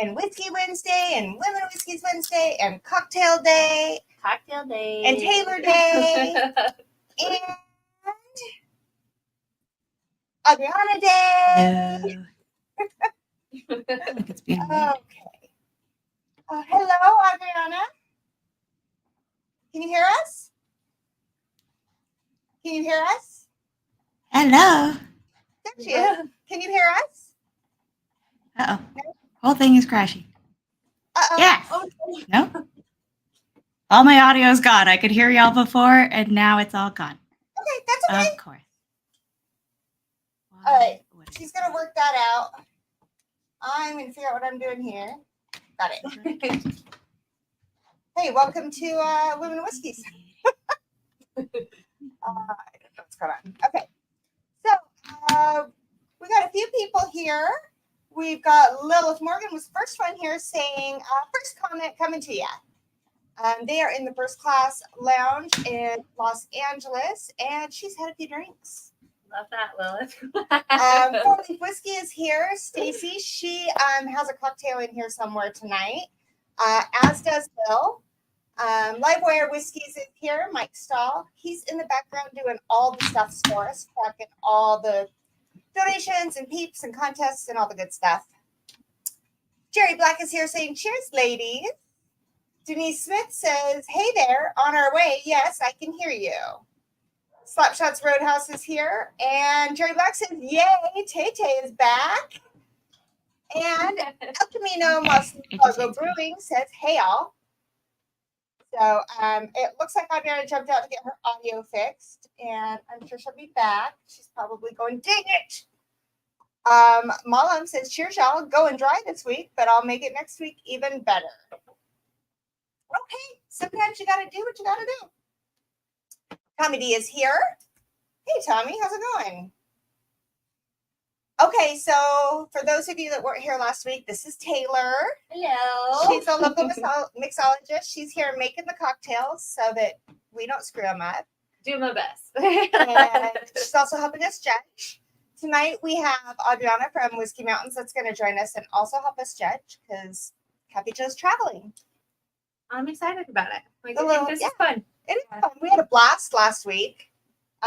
and Whiskey Wednesday, and Women Whiskeys Wednesday, and Cocktail Day, and Taylor Day, and Adriana Day. It's beautiful. Okay. Hello, Adriana. Can you hear us? Can you hear us? Hello. There she is. Can you hear us? Uh-oh. No? Whole thing is crashing. Uh-oh. Yes. Oh. No? All my audio is gone. I could hear y'all before, and now it's all gone. Okay, that's okay. Of course. All right. She's going to work that out. I'm going to figure out what I'm doing here. Got it. Hey, welcome to Women and Whiskeys. I don't know what's going on. Okay. So, we got a few people here. We've got Lilith Morgan was the first one here saying, first comment coming to you. They are in the first class lounge in Los Angeles, and she's had a few drinks. Love that, Lilith. 4 Leaf Whiskey is here. Stacy, she has a cocktail in here somewhere tonight, as does Bill. Livewire Whiskies is here. Mike Stahl, he's in the background doing all the stuff for us, tracking all the donations and peeps and contests and all the good stuff. Jerry Black is here saying, cheers, ladies. Denise Smith says, hey there, on our way. Yes, I can hear you. Slapshots Roadhouse is here. And Jerry Black says, yay, Tay-Tay is back. And El Camino Mas Largo Brewing says, hey, all. So it looks like Adriana jumped out to get her audio fixed. And I'm sure she'll be back. She's probably going, dang it. Malam says, cheers, y'all. Going dry this week, but I'll make it next week even better. Okay, sometimes you got to do what you got to do. Tommy D is here. Hey, Tommy, how's it going? Okay, so for those of you that weren't here last week, this is Taylor. Hello. She's a local mixologist. She's here making the cocktails so that we don't screw them up. Do my best. And she's also helping us judge. Tonight we have Adriana from Whiskey Mountains that's going to join us and also help us judge because Kathy Jo's traveling. I'm excited about it. Like, I think this is fun. It is fun. We had a blast last week.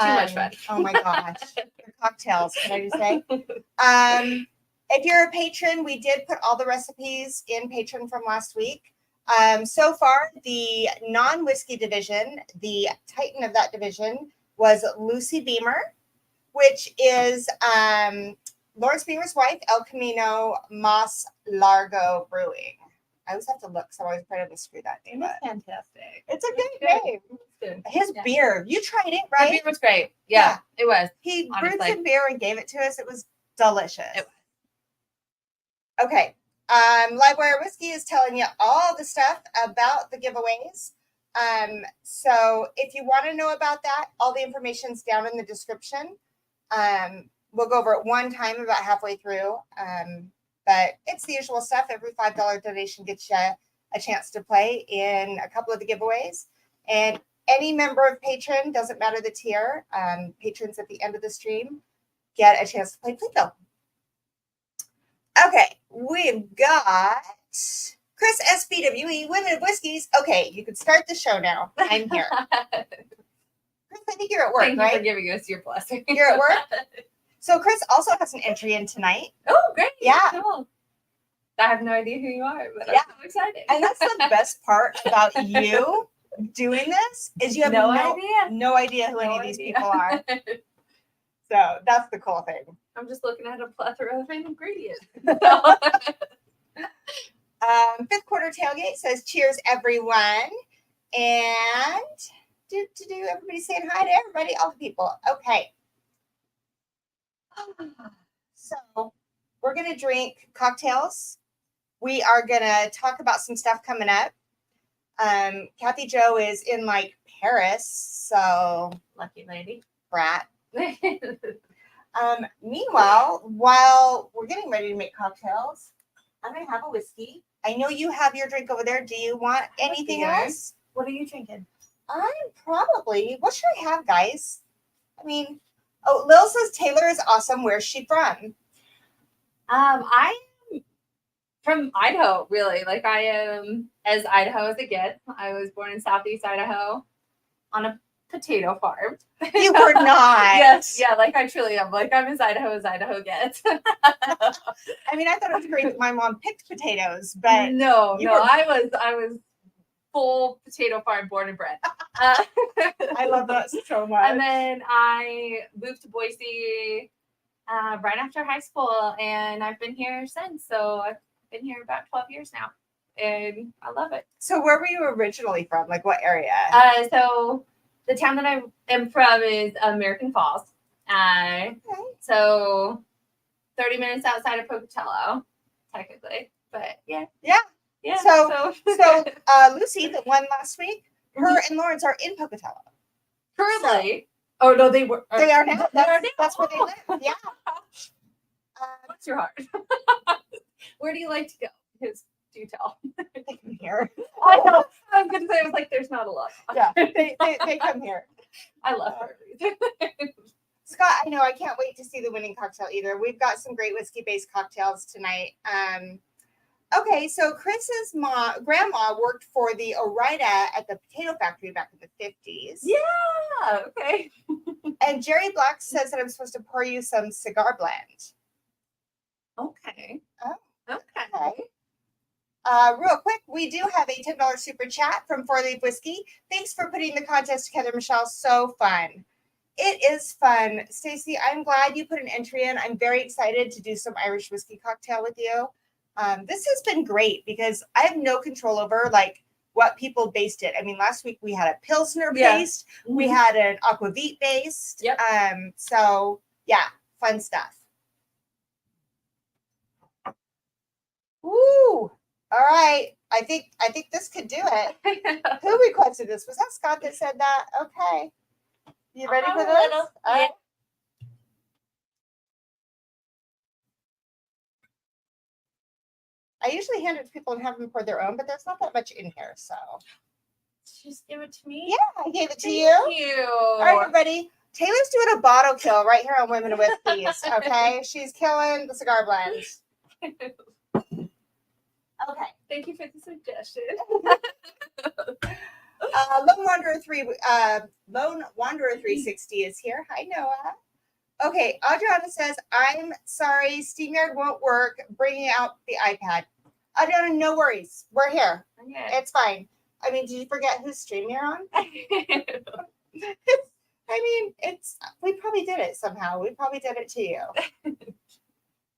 Too much fun. Oh my gosh. Your cocktails, can I just say? If you're a patron, we did put all the recipes in Patron from last week. So far, the non-whiskey division, the titan of that division was Lucy Beamer, which is Lawrence Beamer's wife, El Camino Mas Largo Brewing. I always have to look, so I'm always afraid to screw that name up. It's fantastic. It's a good name. Good. His beer, you tried it, right? The beer was great. Yeah, it was. He brewed some beer and gave it to us. It was delicious. It was. Okay. Livewire Whiskey is telling you all the stuff about the giveaways. So if you want to know about that, all the information's down in the description. We'll go over it one time about halfway through. But it's the usual stuff. Every $5 donation gets you a chance to play in a couple of the giveaways. And any member of Patron, doesn't matter the tier, patrons at the end of the stream get a chance to play Plinko. Okay, we've got Chris SBWE, Women of Whiskeys. Okay, you can start the show now. I'm here. Chris, I think you're at work, Thank right? you for giving us your blessing. You're at work? So Chris also has an entry in tonight. Oh, great. Yeah. Cool. I have no idea who you are, but I'm so excited. And that's the best part about you doing this is you have no idea who any of these people are. So that's the cool thing. I'm just looking at a plethora of ingredients. Fifth Quarter Tailgate says, cheers, everyone. And everybody saying hi to everybody, all the people. Okay. So we're going to drink cocktails. We are going to talk about some stuff coming up. Kathy Jo is in like Paris, so lucky lady. Brat. Meanwhile, while we're getting ready to make cocktails, I'm going to have a whiskey. I know you have your drink over there. Do you want anything else? What are you drinking? What should I have, guys? I mean, Lil says Taylor is awesome. Where's she from? I'm From Idaho, really. Like I am as Idaho as it gets. I was born in Southeast Idaho on a potato farm. You were not. Yes, yeah, like I truly am. Like I'm as Idaho gets. I mean, I thought it was great that my mom picked potatoes, but no, you no, were- I was full potato farm, born and bred. I love that so much. And then I moved to Boise right after high school, and I've been here since. So I've been here about 12 years now, and I love it. So where were you originally from? Like what area? So the town that I am from is American Falls. Okay. So 30 minutes outside of Pocatello, technically. But yeah. Yeah. Yeah. So Lucy, that won last week, her and Lawrence are in Pocatello. currently. Oh no, they were. They are now. They are now. That's where they live. Yeah. What's your heart? Where do you like to go? Because do tell. They come here. I know. I was gonna say, I was like, there's not a lot. Yeah. They come here. I love her. Scott, I know I can't wait to see the winning cocktail either. We've got some great whiskey-based cocktails tonight. Okay, so Chris's grandma worked for the Orida at the potato factory back in the 50s. Yeah. Okay. And Jerry Black says that I'm supposed to pour you some cigar blend. Okay. Oh, Okay. Okay. Real quick, we do have a $10 super chat from Four Leaf Whiskey. Thanks for putting the contest together, Michelle. So fun. It is fun. Stacey, I'm glad you put an entry in. I'm very excited to do some Irish whiskey cocktail with you. This has been great because I have no control over like what people based it. I mean, last week we had a Pilsner based, we had an aquavit based. Yep. So yeah, fun stuff. Woo! All right. I think this could do it. Who requested this? Was that Scott that said that? Okay. You ready for this? All right. I usually hand it to people and have them pour their own, but there's not that much in here, so. Just give it to me. Yeah, I gave it to Thank you. you. All right, everybody. Taylor's doing a bottle kill right here on Women of Whiskeys, okay? She's killing the cigar blends. Okay. Thank you for the suggestion. Lone Wanderer 360 is here. Hi, Noah. Okay, Adriana says, I'm sorry, SteamYard won't work. Bringing out the iPad. Adriana, no worries. We're here. Okay. It's fine. I mean, did you forget whose stream you're on? I mean, we probably did it somehow. We probably did it to you.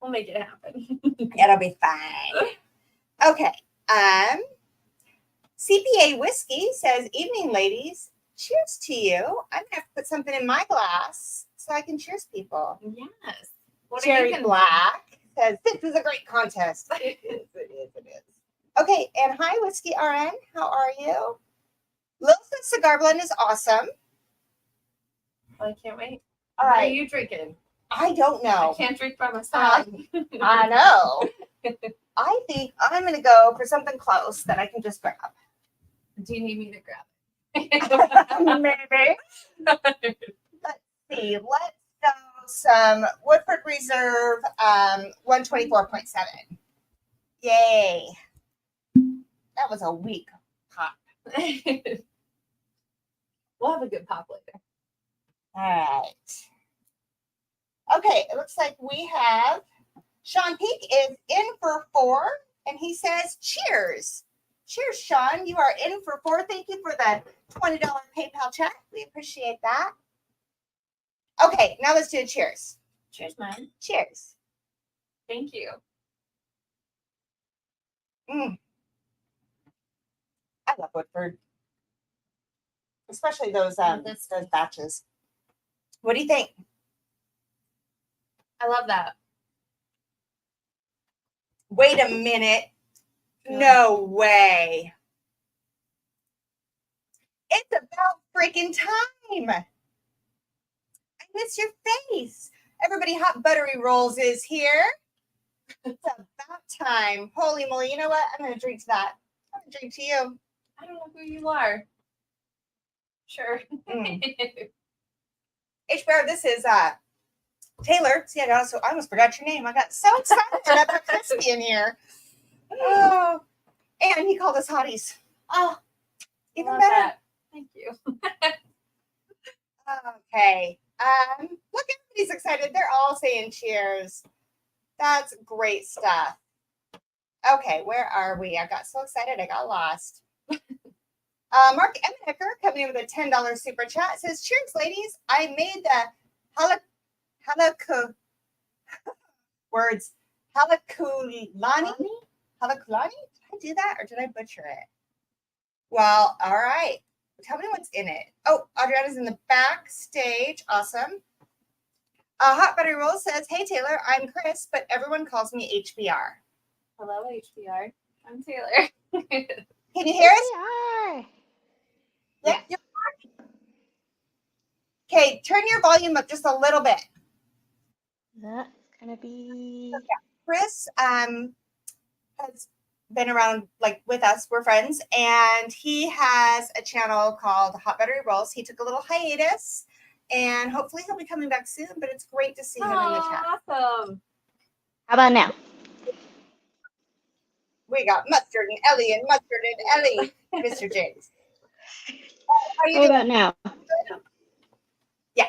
We'll make it happen. It'll be fine. Okay. CPA Whiskey says, evening, ladies. Cheers to you. I'm going to have to put something in my glass so I can cheers people. Yes. What are Jerry you gonna Black says, this is a great contest. It is, it is, it is. Okay, and hi, Whiskey RN. How are you? Lil's cigar blend is awesome. I can't wait. All What are right. you drinking? I don't know. I can't drink by myself. I know. I think I'm going to go for something close that I can just grab. Do you need me to grab Maybe. Let's see. Let's go some Woodford Reserve 124.7. Yay. That was a weak pop. it? We'll have a good pop later. All right. Okay, it looks like we have Sean Peak is in for 4, and he says, cheers. Cheers, Sean. You are in for 4. Thank you for the $20 PayPal check. We appreciate that. Okay, now let's do a cheers. Cheers, man. Cheers. Thank you. I love Woodford, especially those batches. What do you think? I love that. Wait a minute. No way. It's about freaking time. I miss your face. Everybody, Hot Buttery Rolls is here. It's about time. Holy moly. You know what? I'm going to drink to that. I'm going to drink to you. I don't know who you are. Sure. HBR, this is Taylor. See, I almost forgot your name. I got so excited. I put Crispy in here. Oh, and he called us hotties. Oh, Even love better. that. Thank you. Okay. Look, everybody's excited. They're all saying cheers. That's great stuff. Okay, where are we? I got so excited, I got lost. Mark Emmenecker coming in with a $10 super chat says, "Cheers, ladies! I made the halakulani words halakulani. Halakulani? Did I do that or did I butcher it? Well, all right. Tell me what's in it. Oh, Adriana's in the backstage. Awesome. Hot Buttery Roll says, "Hey Taylor, I'm Chris, but everyone calls me HBR." Hello, HBR. I'm Taylor. Can you hear us? Hi. Yeah. Okay, turn your volume up just a little bit. That's gonna be. Chris has been around like with us. We're friends, and he has a channel called Hot Buttery Rolls. He took a little hiatus, and hopefully he'll be coming back soon. But it's great to see him in the chat. Awesome. How about now? We got Mustard and Ellie and Mustard and Ellie, Mr. James. How are you What doing? about now? Yeah.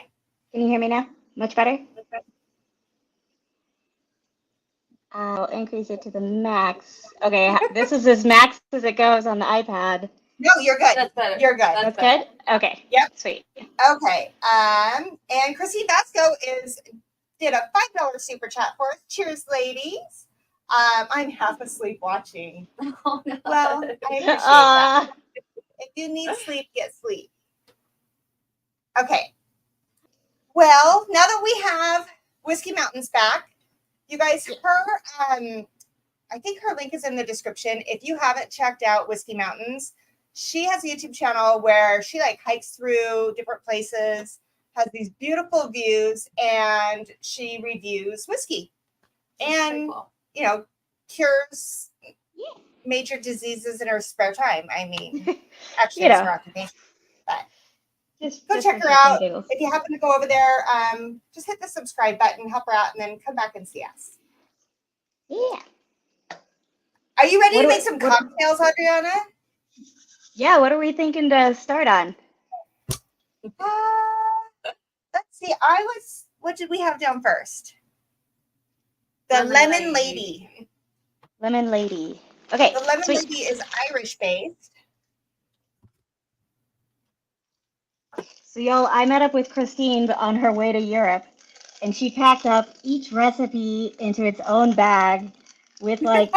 Can you hear me now? Much better? I'll increase it to the max. Okay, this is as max as it goes on the iPad. No, you're good. That's better. You're good. That's good? Okay. Yep. Sweet. Okay. And Chrissy Vasco did a $5 super chat for us. Cheers, ladies. I'm half asleep watching. Oh, no. Well, I appreciate that. If you need sleep, get sleep. Okay. Well, now that we have Whiskey Mountains back, you guys, I think her link is in the description. If you haven't checked out Whiskey Mountains, she has a YouTube channel where she like hikes through different places, has these beautiful views, and she reviews whiskey. And Cool. you know, cures major diseases in her spare time. I mean, actually, it's her occupation. But go check her out. If you happen to go over there, just hit the subscribe button, help her out, and then come back and see us. Yeah. Are you ready to make some cocktails, Adriana? Yeah, what are we thinking to start on? Let's see. What did we have down first? The Lemon Lady. Lemon Lady. Okay. The Lemon sweet. Lady is Irish-based. So y'all, I met up with Christine on her way to Europe, and she packed up each recipe into its own bag with like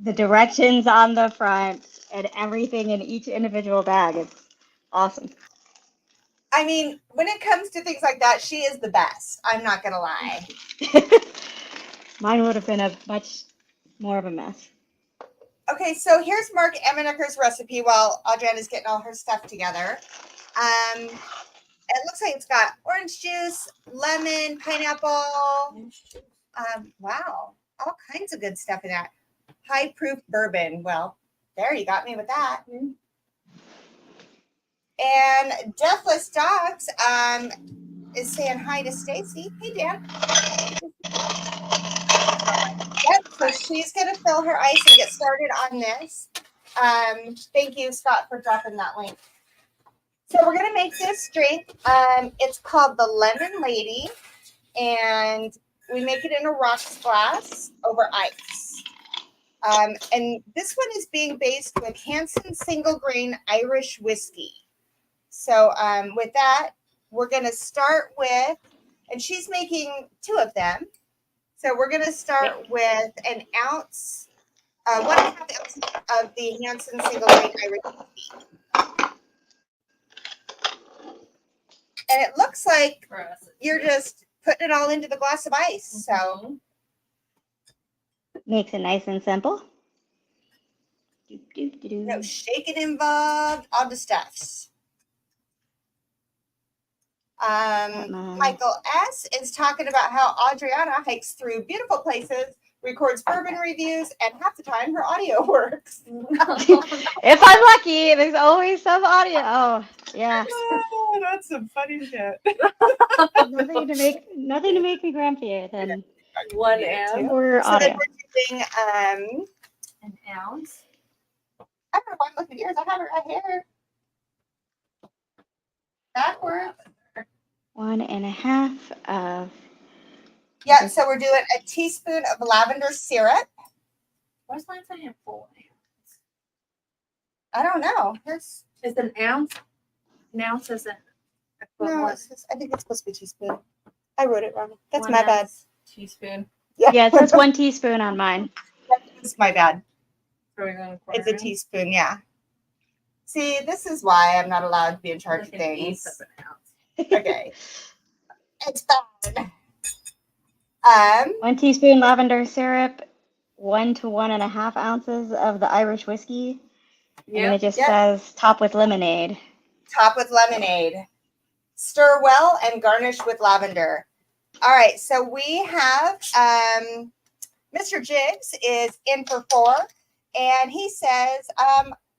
the directions on the front and everything in each individual bag. It's awesome. I mean, when it comes to things like that, she is the best. I'm not going to lie. Mine would have been a much more of a mess. Okay, so here's Mark Emmenecker's recipe while Adriana's getting all her stuff together. It looks like it's got orange juice, lemon, pineapple. Wow, all kinds of good stuff in that. High proof bourbon. Well, there, you got me with that. And Deathless Dogs is saying hi to Stacy. Hey, Dan. Yep, so she's going to fill her ice and get started on this. Thank you, Scott, for dropping that link. So we're going to make this drink. It's called the Lemon Lady, and we make it in a rocks glass over ice. And this one is being based with Hanson single grain Irish whiskey. So with that, we're going to start with, and she's making 2 of them. So we're going to start with an ounce, 1.5 ounces of the Hanson single grain Irish whiskey. And it looks like you're just putting it all into the glass of ice. So makes it nice and simple. no shaking involved, all the stuffs. Michael S. is talking about how Adriana hikes through beautiful places, records bourbon reviews, and half the time her audio works. If I'm lucky, there's always some audio. Oh, yeah. Oh, that's some funny shit. Nothing to make me grumpier than 1 amp. or So audio. then we're doing an ounce. I don't know why I'm looking at yours. I have it right here. Backwards. 1.5 of. Yeah, so we're doing a teaspoon of lavender syrup. Where's mine saying full ounce? I don't know. Here's Is an ounce? An ounce isn't no. equivalent. I think it's supposed to be teaspoon. I wrote it wrong. That's 1 my bad. ounce Teaspoon. Yeah, it says 1 teaspoon on mine. It's my bad. So we're going to It's a teaspoon. Yeah. See, this is why I'm not allowed to be in charge of Like an eighth things. of an ounce. Okay. It's fine. 1 teaspoon lavender syrup, 1 to 1.5 ounces of the Irish whiskey. And then it just Yep. says top with lemonade. Top with lemonade. Stir well and garnish with lavender. All right, so we have Mr. Jiggs is in for 4, and he says,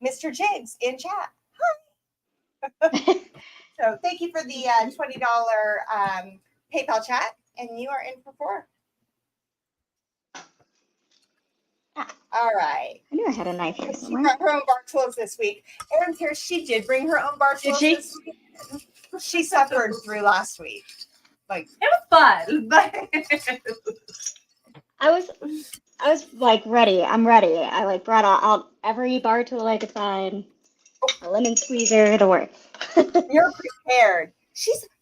Mr. Jiggs in chat. Hi. So thank you for the $20 PayPal chat, and you are in for 4. All right. I knew I had a knife here She somewhere. brought her own bar tools this week. Erin's here. She did bring her own bar Did tools she? this week. She suffered through last week. Like, It was fun, but I was like ready. I'm ready. I like brought out every bar tool I could find. A lemon squeezer, the works. you're prepared.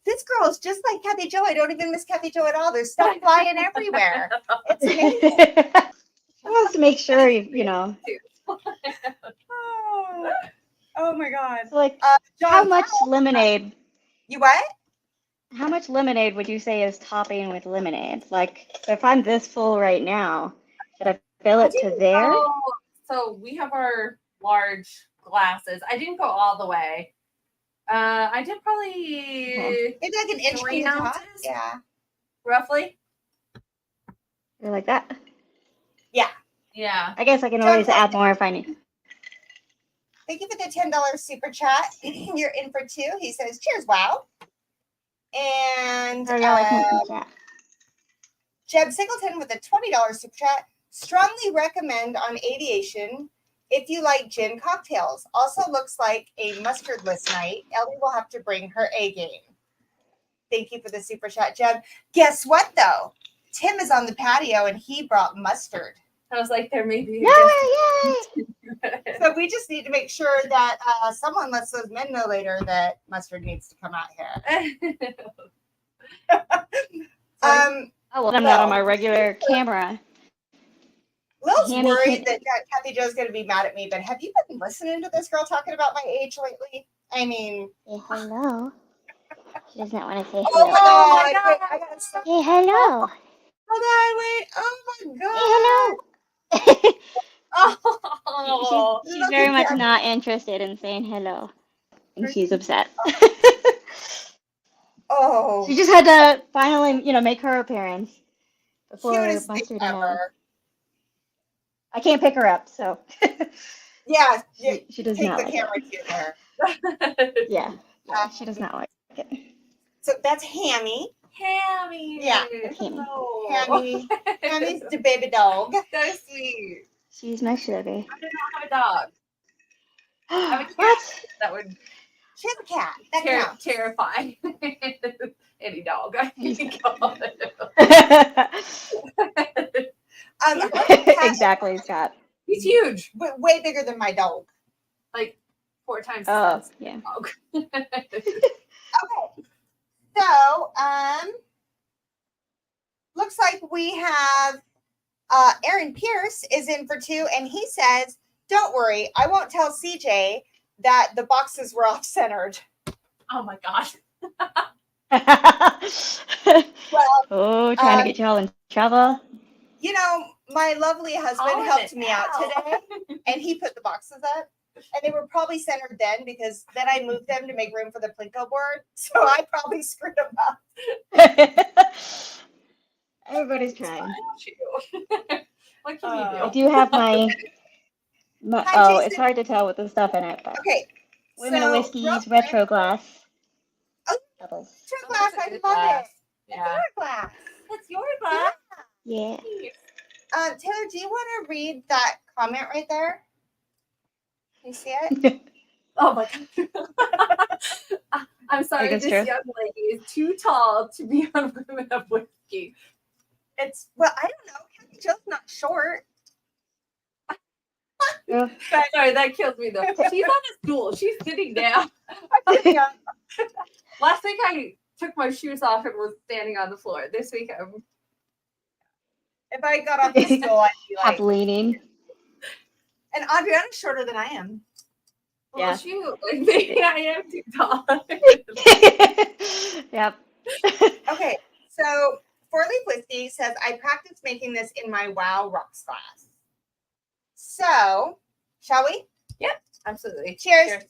This girl is just like Kathy Jo. I don't even miss Kathy Jo at all. There's stuff flying everywhere. It's amazing. I want to make sure you know. Oh my God. So like, John, how much lemonade? You what? How much lemonade would you say is topping with lemonade? Like, if I'm this full right now, should I fill it to there? So we have our large glasses. I didn't go all the way. I did probably Maybe like an inch 3 from the top? ounces? Yeah. roughly. Or like that? Yeah. I guess I can always add more if I need. Thank you for the $10 super chat. You're in for 2. He says, cheers, wow. And Oh, yeah, I can't see that. Jeb Singleton with a $20 super chat. Strongly recommend on aviation if you like gin cocktails. Also looks like a mustardless night. Ellie will have to bring her A game. Thank you for the super chat, Jeb. Guess what, though? Tim is on the patio and he brought mustard. I was like, there may be. Yay! So we just need to make sure that someone lets those men know later that mustard needs to come out here. Oh, well, I'm not on my regular camera. Lil's Hammy worried can- that Kathy Jo's going to be mad at me, but have you been listening to this girl talking about my age lately? I mean, Say hello. She does not want to say oh hello. my Oh my God. God. Wait, I got to stop. Say hello. Hold on, wait. Oh my God. Say hello. Oh, she's Look very at much that. not interested in saying hello. And she's upset. Oh, She just had to finally, make her appearance before cutest thing Mustard and I. ever. I can't pick her up, so Yeah, she does take not the like camera it. to her. Yeah, she does not like it. So that's Hammy. Hammy. Yeah. Hello. Hammy. Hammy's the baby dog. So sweet. She's my sugar. I do not have a dog. I have a cat. What? That would She has a cat. That counts. terrify any dog. I think. Her cat Exactly, Scott. He's huge. way bigger than my dog. Like 4 times Oh, the size yeah. of a dog. Okay. So, looks like we have Aaron Pierce is in for 2, and he says, don't worry, I won't tell CJ that the boxes were off-centered. Oh my gosh. Well, trying to get y'all in trouble. you know, my lovely husband Calling helped it me out out. today, and he put the boxes up. And they were probably centered then because then I moved them to make room for the Plinko board. So I probably screwed them up. Everybody's trying. What can I you do? do have my Hi, oh, it's Jason. hard to tell with the stuff in it, but Okay. Women so, of Whiskey's real retro glass. Oh. Doubles. quick, glass, That's a I good love glass. it. Yeah. Your glass. That's your glass. Yeah. Taylor, do you want to read that comment right there? You see it? Oh my god. I'm sorry, think this it's true. young lady is too tall to be on Women of Whiskey. It's, well, I don't know. Kathy Jo's not short. Yeah. Sorry, that kills me though. She's on a stool. She's sitting down. Yeah. Last week I took my shoes off and was standing on the floor. This week I'm If I got off the stool, I'd be Half like, leaning. and Adriana's shorter than I am. well, Yeah. shoot, like maybe I am too tall. Yep. Okay, so Four Leaf Whiskey says, I practice making this in my WOW Rocks class. So, shall we? Yep, absolutely. Cheers.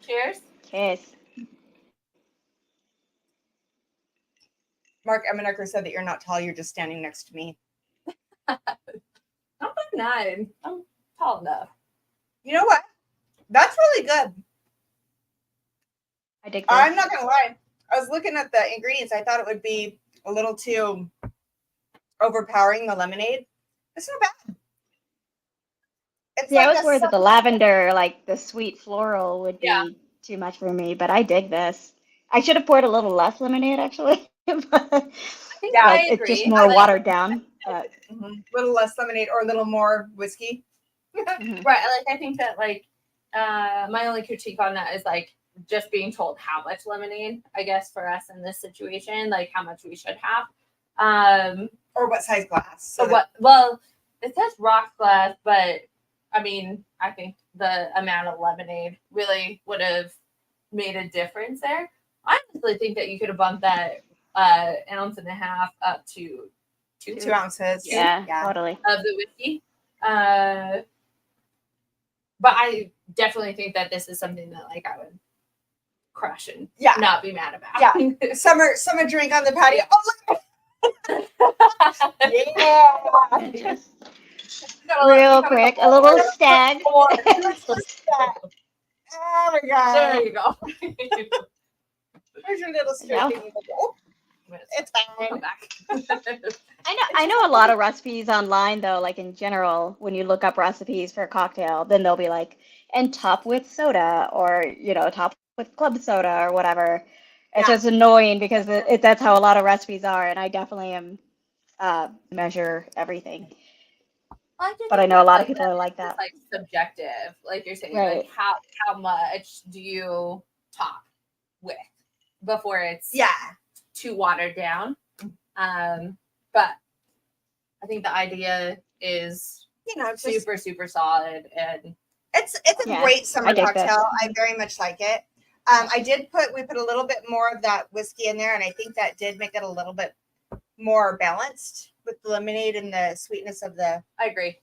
Cheers. Cheers. Mark Eminecker said that you're not tall, you're just standing next to me. I'm 5'9". I'm tall enough. You know what? That's really good. I dig I'm this. not going to lie. I was looking at the ingredients. I thought it would be a little too overpowering, the lemonade. It's not bad. It's Yeah, I like was a worried that the lavender, like the sweet floral, would be Yeah. too much for me, but I dig this. I should have poured a little less lemonade, actually. But, think Yeah, I like, agree. it's just more Like, watered down. But, little less lemonade or a little more whiskey. mhm. Right. Like I think that like my only critique on that is like just being told how much lemonade, I guess, for us in this situation, like how much we should have. Or what size glass. So So what well, it says rock glass, but I mean, I think the amount of lemonade really would have made a difference there. I honestly think that you could have bumped that ounce and a half up to 2 ounces. Yeah, Yeah. totally. of the whiskey. But I definitely think that this is something that like I would crush and Yeah. not be mad about. Yeah. Summer drink on the patio. Oh, look. Yeah. And just real quick, a little stag. Oh my god. There you go. There's your little Yeah. strip. Oh, it's Come fine. back. I know a lot of recipes online though, like in general, when you look up recipes for a cocktail, then they'll be like, and top with soda or, top with club soda or whatever. It's Yeah. just annoying because that's how a lot of recipes are, and I definitely am measure everything. But I know a lot of people are like that. It's like subjective, like you're saying, Right. like how much do you top with before it's Yeah. too watered down? But I think the idea is Just, super super solid, and it's a Yeah, great summer I dig this. cocktail. I very much like it. We put a little bit more of that whiskey in there, and I think that did make it a little bit more balanced with the lemonade and the sweetness of the. I agree.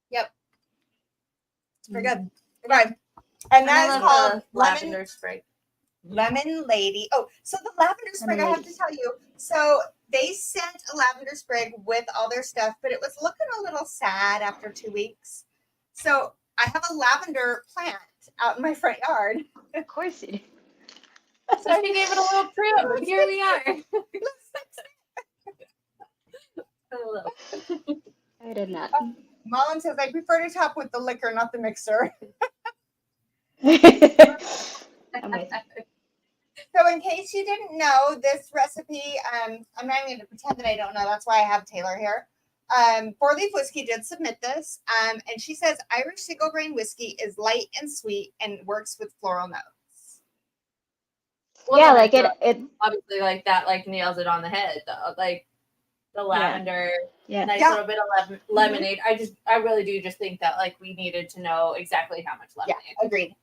It's pretty good. Okay, and that I is love called the lavender spray. Lemon Lady. Oh, so the lavender sprig, I have to tell you. So they sent a lavender sprig with all their stuff, but it was looking a little sad after 2 weeks. So I have a lavender plant out in my front yard. Of course you do. So she gave it a little trim, and here we are. Hello. I did not. Mom says I prefer to top with the liquor, not the mixer. Amazing. So in case you didn't know, this recipe, I'm not even going to pretend that I don't know. That's why I have Taylor here. Four Leaf Whiskey did submit this, and she says Irish single grain whiskey is light and sweet and works with floral notes. Well, Yeah, then like I it. feel obviously like that like nails it on the head though. Like the lavender, Yeah. nice Yeah. little bit of lemonade. I really do just think that like we needed to know exactly how much Yeah, lemonade. agreed.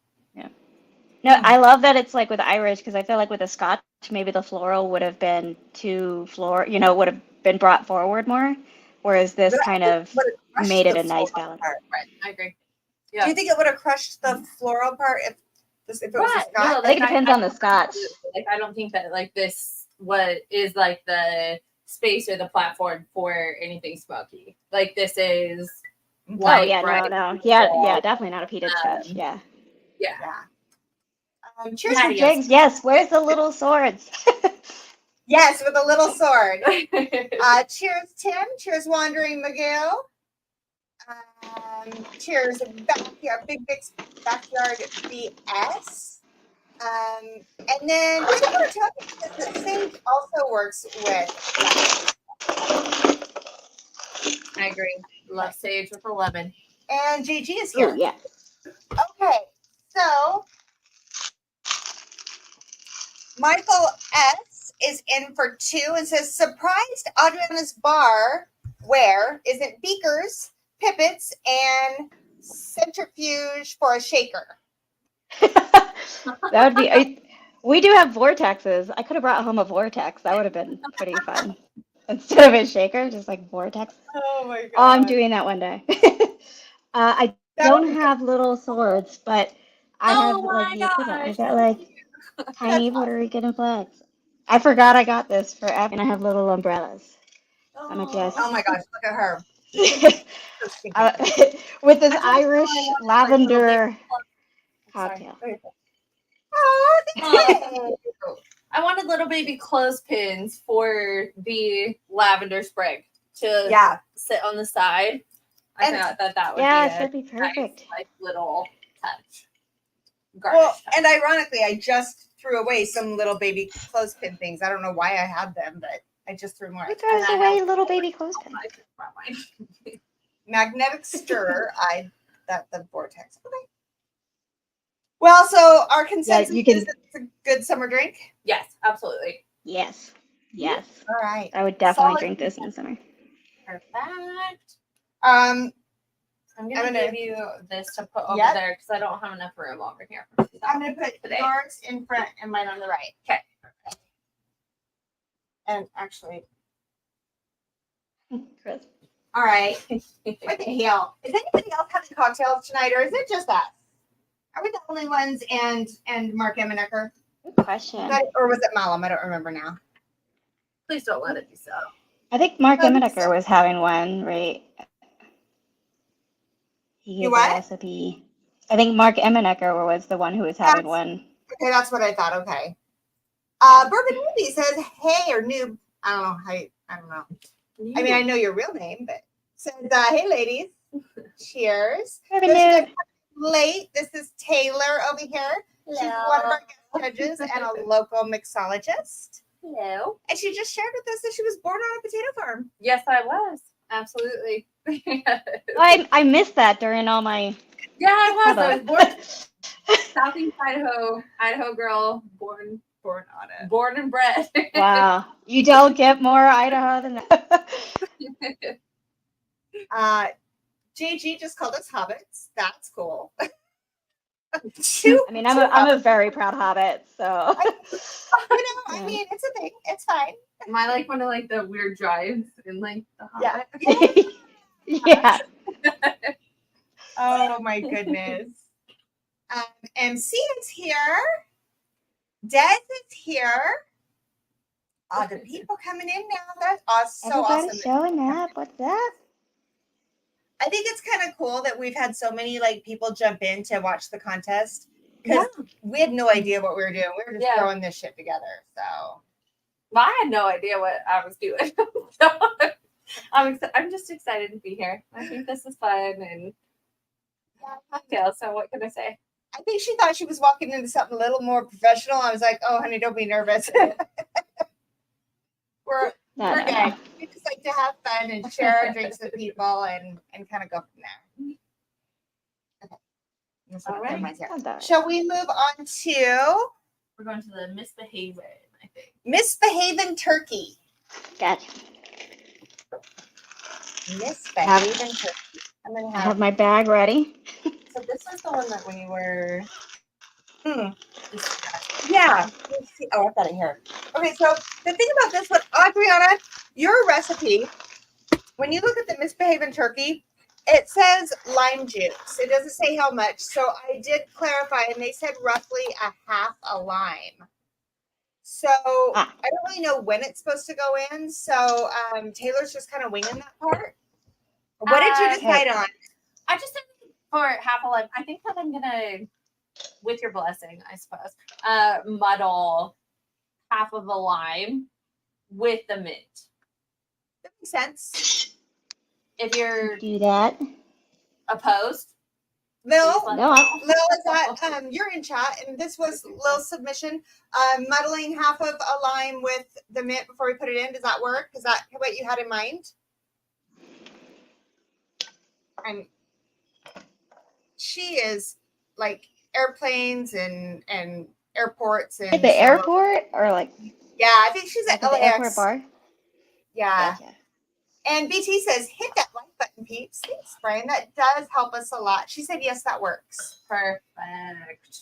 No, I love that it's like with Irish because I feel like with a Scotch, maybe the floral would have been would have been brought forward more, whereas this But I kind think of would have crushed made it the a nice floral balance. part. Right, I agree. Do Yeah. you think it would have crushed the floral part if it was a Right. Scotch? No, I think it depends on the Scotch. Like I don't think that like this what is like the space or the platform for anything smoky. Like this is Oh light, yeah, bright, no, yeah, definitely not a peated Scotch. Um, Yeah. yeah. Yeah. Cheers. Yeah. For- Yes. Jigs, yes. Where's the little swords? yes, with a little sword. Cheers, Tim. Cheers, Wandering Miguel. Cheers, backyard, big backyard BS. And then I just want to tell you that sage also works with I agree. Love sage with a lemon. and JG is Oh, here. yeah. Okay, so Michael S is in for 2 and says surprised Adriana's bar where isn't beakers, pippets, and centrifuge for a shaker. That would be. We do have vortexes. I could have brought home a vortex. That would have been pretty fun. Instead of a shaker, just like vortex. Oh my god! Oh, I'm doing that one day. I That don't would be have little swords, but I have Oh like my the equivalent. I gosh. got like tiny Puerto Rican flags. I forgot I got this for F, and I have little umbrellas. I'm a guest. Oh my gosh! Look at her. With this I just Irish really wanted, like, lavender Sorry. cocktail. Oh, Oh. I wanted little baby clothespins for the lavender sprig to yeah. sit on the side. I And- thought that would Yes, be a that'd be perfect. nice, like, little touch. Garnish Well, touch. and ironically, I just threw away some little baby clothespin things. I don't know why I had them, but I just threw them away. Who throws I away have- little baby clothespins? I just brought mine. Magnetic stirrer. The vortex. Okay. Well, so our consensus you can- is it's a good summer drink. Yes, absolutely. Yes. Yes. All right. I would definitely Solid. drink this in the summer. Perfect. Um, I'm gonna, I'm gonna- give you this to put over Yep. there because I don't have enough room over here. I'm gonna put Today. yours in front and mine on the right. Okay. And actually, Chris. all right. What the hell? Is anybody else having cocktails tonight, or is it just us? Are we the only ones? And Mark Eminecker? Good question. Or was it Malum? I don't remember now. Please don't let it be so. I think Mark I think Eminecker was having one, right? He You gave the what? recipe. I think Mark Eminecker was the one who was having one. Okay, that's what I thought. Okay. Bourbon Newbie says, "Hey," or noob. I don't know how. I don't know. I mean, I know your real name, but says, "Hey, ladies, cheers." Bourbon There's Noob. Late. This is Taylor over here. She's one of our guest judges and a local mixologist. Hello. And she just shared with us that she was born on a potato farm. Yes, I was. Absolutely. I missed that during all my. Yeah, I was. I was born Wow. Southeast Idaho girl, born and bred. You don't get more Idaho than that. JG just called us hobbits. That's cool. I mean, I'm a very proud hobbit, so. I Yeah. mean, it's a thing. It's fine. Am I like one of like the weird drives in like the Yeah. Hobbit? Yeah. Oh my goodness. MC is here. Des is here. Oh, the people coming in now. That's awesome. So Everybody awesome. showing up. What's up? I think it's kind of cool that we've had so many like people jump in to watch the contest because we had no idea what we were doing. We were just throwing this shit together. So Well, I had no idea what I was doing. So I'm just excited to be here. I think this is fun and cocktails. So what can I say? I think she thought she was walking into something a little more professional. I was like, "Oh, honey, don't be nervous. we're No, good. no. We just like to have fun and share our drinks with people and kind of go from there." Okay. That's what All I'm right. doing here. Sounds all right. Shall we move on to We're going to the misbehaving, I think. Misbehaving Turkey? Gotcha. Misbehaving Turkey. I'm gonna I have have. my bag ready. So this is the one that when you were. Yeah. Let's see. Oh, I've got it here. Okay, so the thing about this one, Adriana, your recipe, when you look at the Misbehaving Turkey, it says lime juice. It doesn't say how much. So I did clarify, and they said roughly a half a lime. So I don't really know when it's supposed to go in. So Taylor's just kind of winging that part. What did you decide on? I just think for half a lime, I think that I'm gonna, with your blessing, I suppose, muddle half of a lime with the mint. That makes sense. If you're Do that. Opposed? Lil, Please let No, me I- know. Lil, is that you're in chat, and this was Lil's submission. Muddling half of a lime with the mint before we put it in. Does that work? Is that what you had in mind? And she is like airplanes and airports and at the airport or like Yeah, I think she's at at the airport LAX. bar. Yeah. Gotcha. And BT says, hit that like button, peeps. Thanks, Brian. That does help us a lot. She said, yes, that works. Perfect.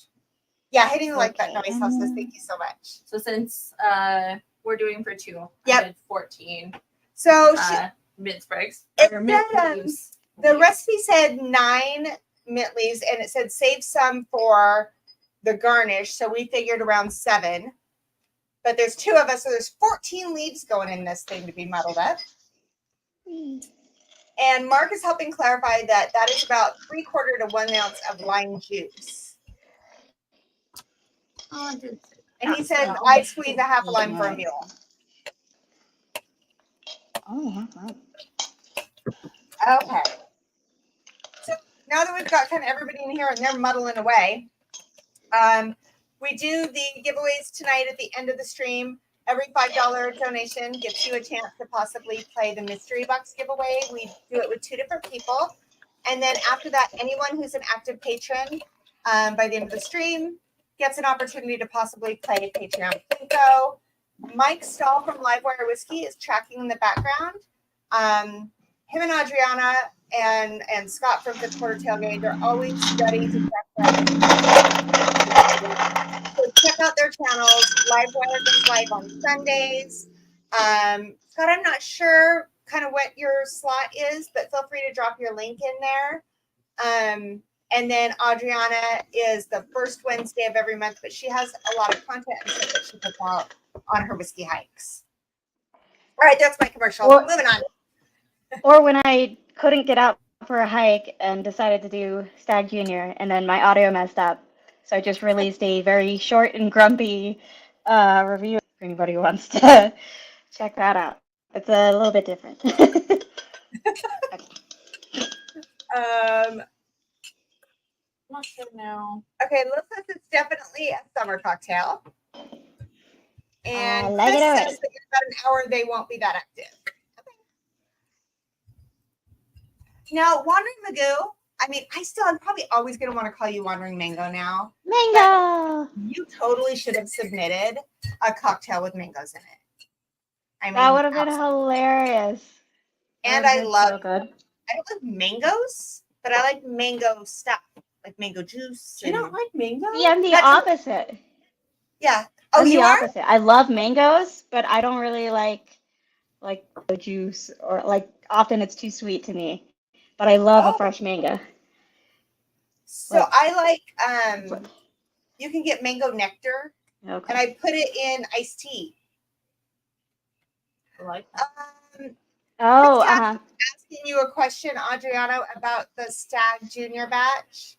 Yeah, hitting the like button Okay. always helps us. Thank you so much. So since we're doing for 2, Yep. I did 14 So mint sprigs. It Or mint said, leaves. the recipe said 9 mint leaves, and it said save some for the garnish. So we figured around 7. But there's 2 of us, so there's 14 leaves going in this thing to be muddled up. And Mark is helping clarify that that is about 3/4 to 1 ounce of lime juice. Oh, I did say And he that. said, I'd squeeze a half a lime for a mule. Oh, yeah. Okay. So now that we've got kind of everybody in here and they're muddling away, we do the giveaways tonight at the end of the stream. Every $5 donation gets you a chance to possibly play the mystery box giveaway. We do it with 2 different people. And then after that, anyone who's an active patron by the end of the stream gets an opportunity to possibly play Patreon Bingo. Mike Stahl from Livewire Whiskey is tracking in the background. Him and Adriana and Scott from Fifth Quarter Tailgate are always ready to check that. So check out their channels. Livewire goes live on Sundays. Scott, I'm not sure kind of what your slot is, but feel free to drop your link in there. And then Adriana is the first Wednesday of every month, but she has a lot of content and stuff that she puts out on her whiskey hikes. All right, that's my commercial. Well- Moving on. Or when I couldn't get out for a hike and decided to do Stag Junior, and then my audio messed up, so I just released a very short and grumpy review. If anybody wants to check that out, it's a little bit different. Not sure now. Okay, Liz says it's definitely a summer cocktail. And I like Chris it already. says that in about an hour they won't be that active. Okay. Now, Wandering Magoo, I mean, I'm probably always going to want to call you Wandering Mango now. Mango! You totally should have submitted a cocktail with mangoes in it. I mean, That would have been absolutely. hilarious. And That I would've been love, so good. I don't like mangoes, but I like mango stuff, like mango juice. Do you not like mango? See, I'm the That's- opposite. Yeah. Oh, I'm the you are? opposite. I love mangoes, but I don't really like the juice, or like often it's too sweet to me. But I love Oh. a fresh mango. So Like- I like, you can get mango nectar, Okay. and I put it in iced tea. I like that. Oh, Chris uh-huh. Asking you a question, Adriana, about the Stag Junior batch.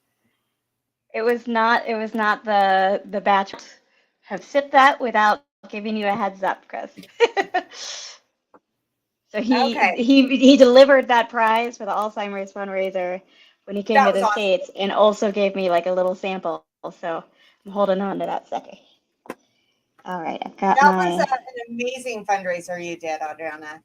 It was not the batch. Have sipped that without giving you a heads up, Chris. So Okay. he delivered that prize for the Alzheimer's fundraiser when he came That to was the awesome. States, and also gave me like a little sample. So I'm holding on to that sucker. All right, I've got That my. was an amazing fundraiser you did, Adriana.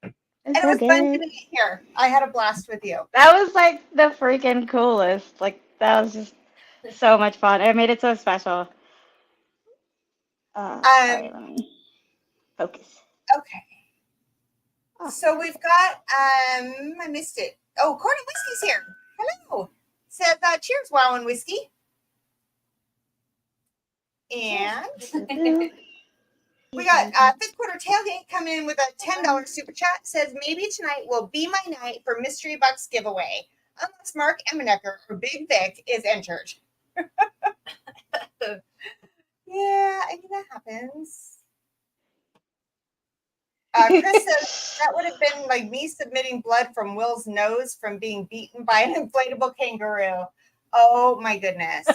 And It's it was so fun to good. be here. I had a blast with you. That was like the freaking coolest. Like that was just so much fun. It made it so special. All right, let me focus. Okay. Oh. So we've got, I missed it. Oh, Corny Whiskey's here. Hello. Said, cheers, Wow and Whiskey. And we got Fifth Quarter Tailgate coming in with a $10 super chat. Says, maybe tonight will be my night for Mystery Bucks giveaway. Unless Mark Emmenecker or Big Vic is entered. Yeah, I mean, that happens. Chris says that would have been like me submitting blood from Will's nose from being beaten by an inflatable kangaroo. Oh my goodness.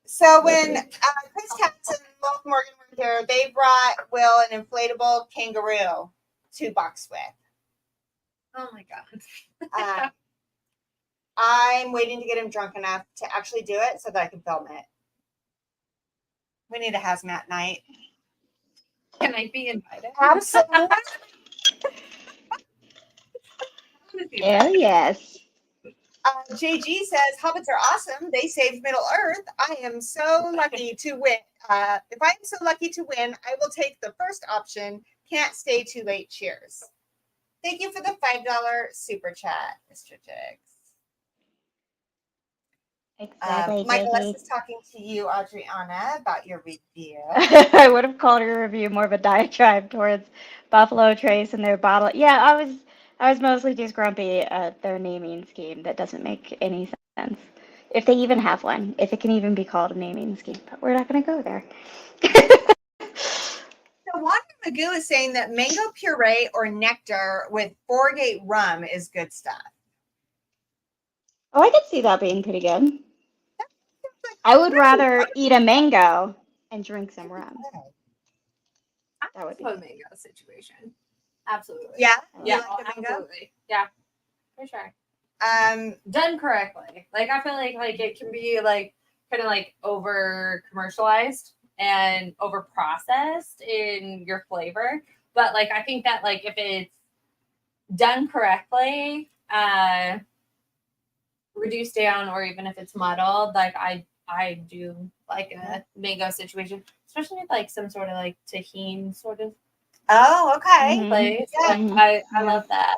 So when Chris Katz and Wolf Morgan were here, they brought Will an inflatable kangaroo to box with. Oh my god. I'm waiting to get him drunk enough to actually do it so that I can film it. We need a hazmat night. Can I be invited? Absolutely. Hell yes. JG says hobbits are awesome. They saved Middle Earth. I am so lucky to win. If I am so lucky to win, I will take the first option. Can't stay too late. Cheers. Thank you for the $5 super chat, Mr. Jigs. Exactly. Michael JD. is talking to you, Adriana, about your review. I would have called your review more of a diatribe towards Buffalo Trace and their bottle. Yeah, I was mostly just grumpy at their naming scheme that doesn't make any sense. If they even have one, if it can even be called a naming scheme, but we're not going to go there. So Water Magoo is saying that mango puree or nectar with 4-gate rum is good stuff. Oh, I could see that being pretty good. I would rather eat a mango and drink some rum. That would be a good. mango situation. Absolutely. Yeah? Yeah. You like the mango? Absolutely. Yeah. For sure. Um, Done correctly. Like I feel like it can be like kind of like over commercialized and over processed in your flavor. But like I think that like if it's done correctly, reduced down, or even if it's muddled, like I do like a mango situation, especially with like some sort of like tahini sort of oh, okay. Mhm. place. Yeah. Like, I love that.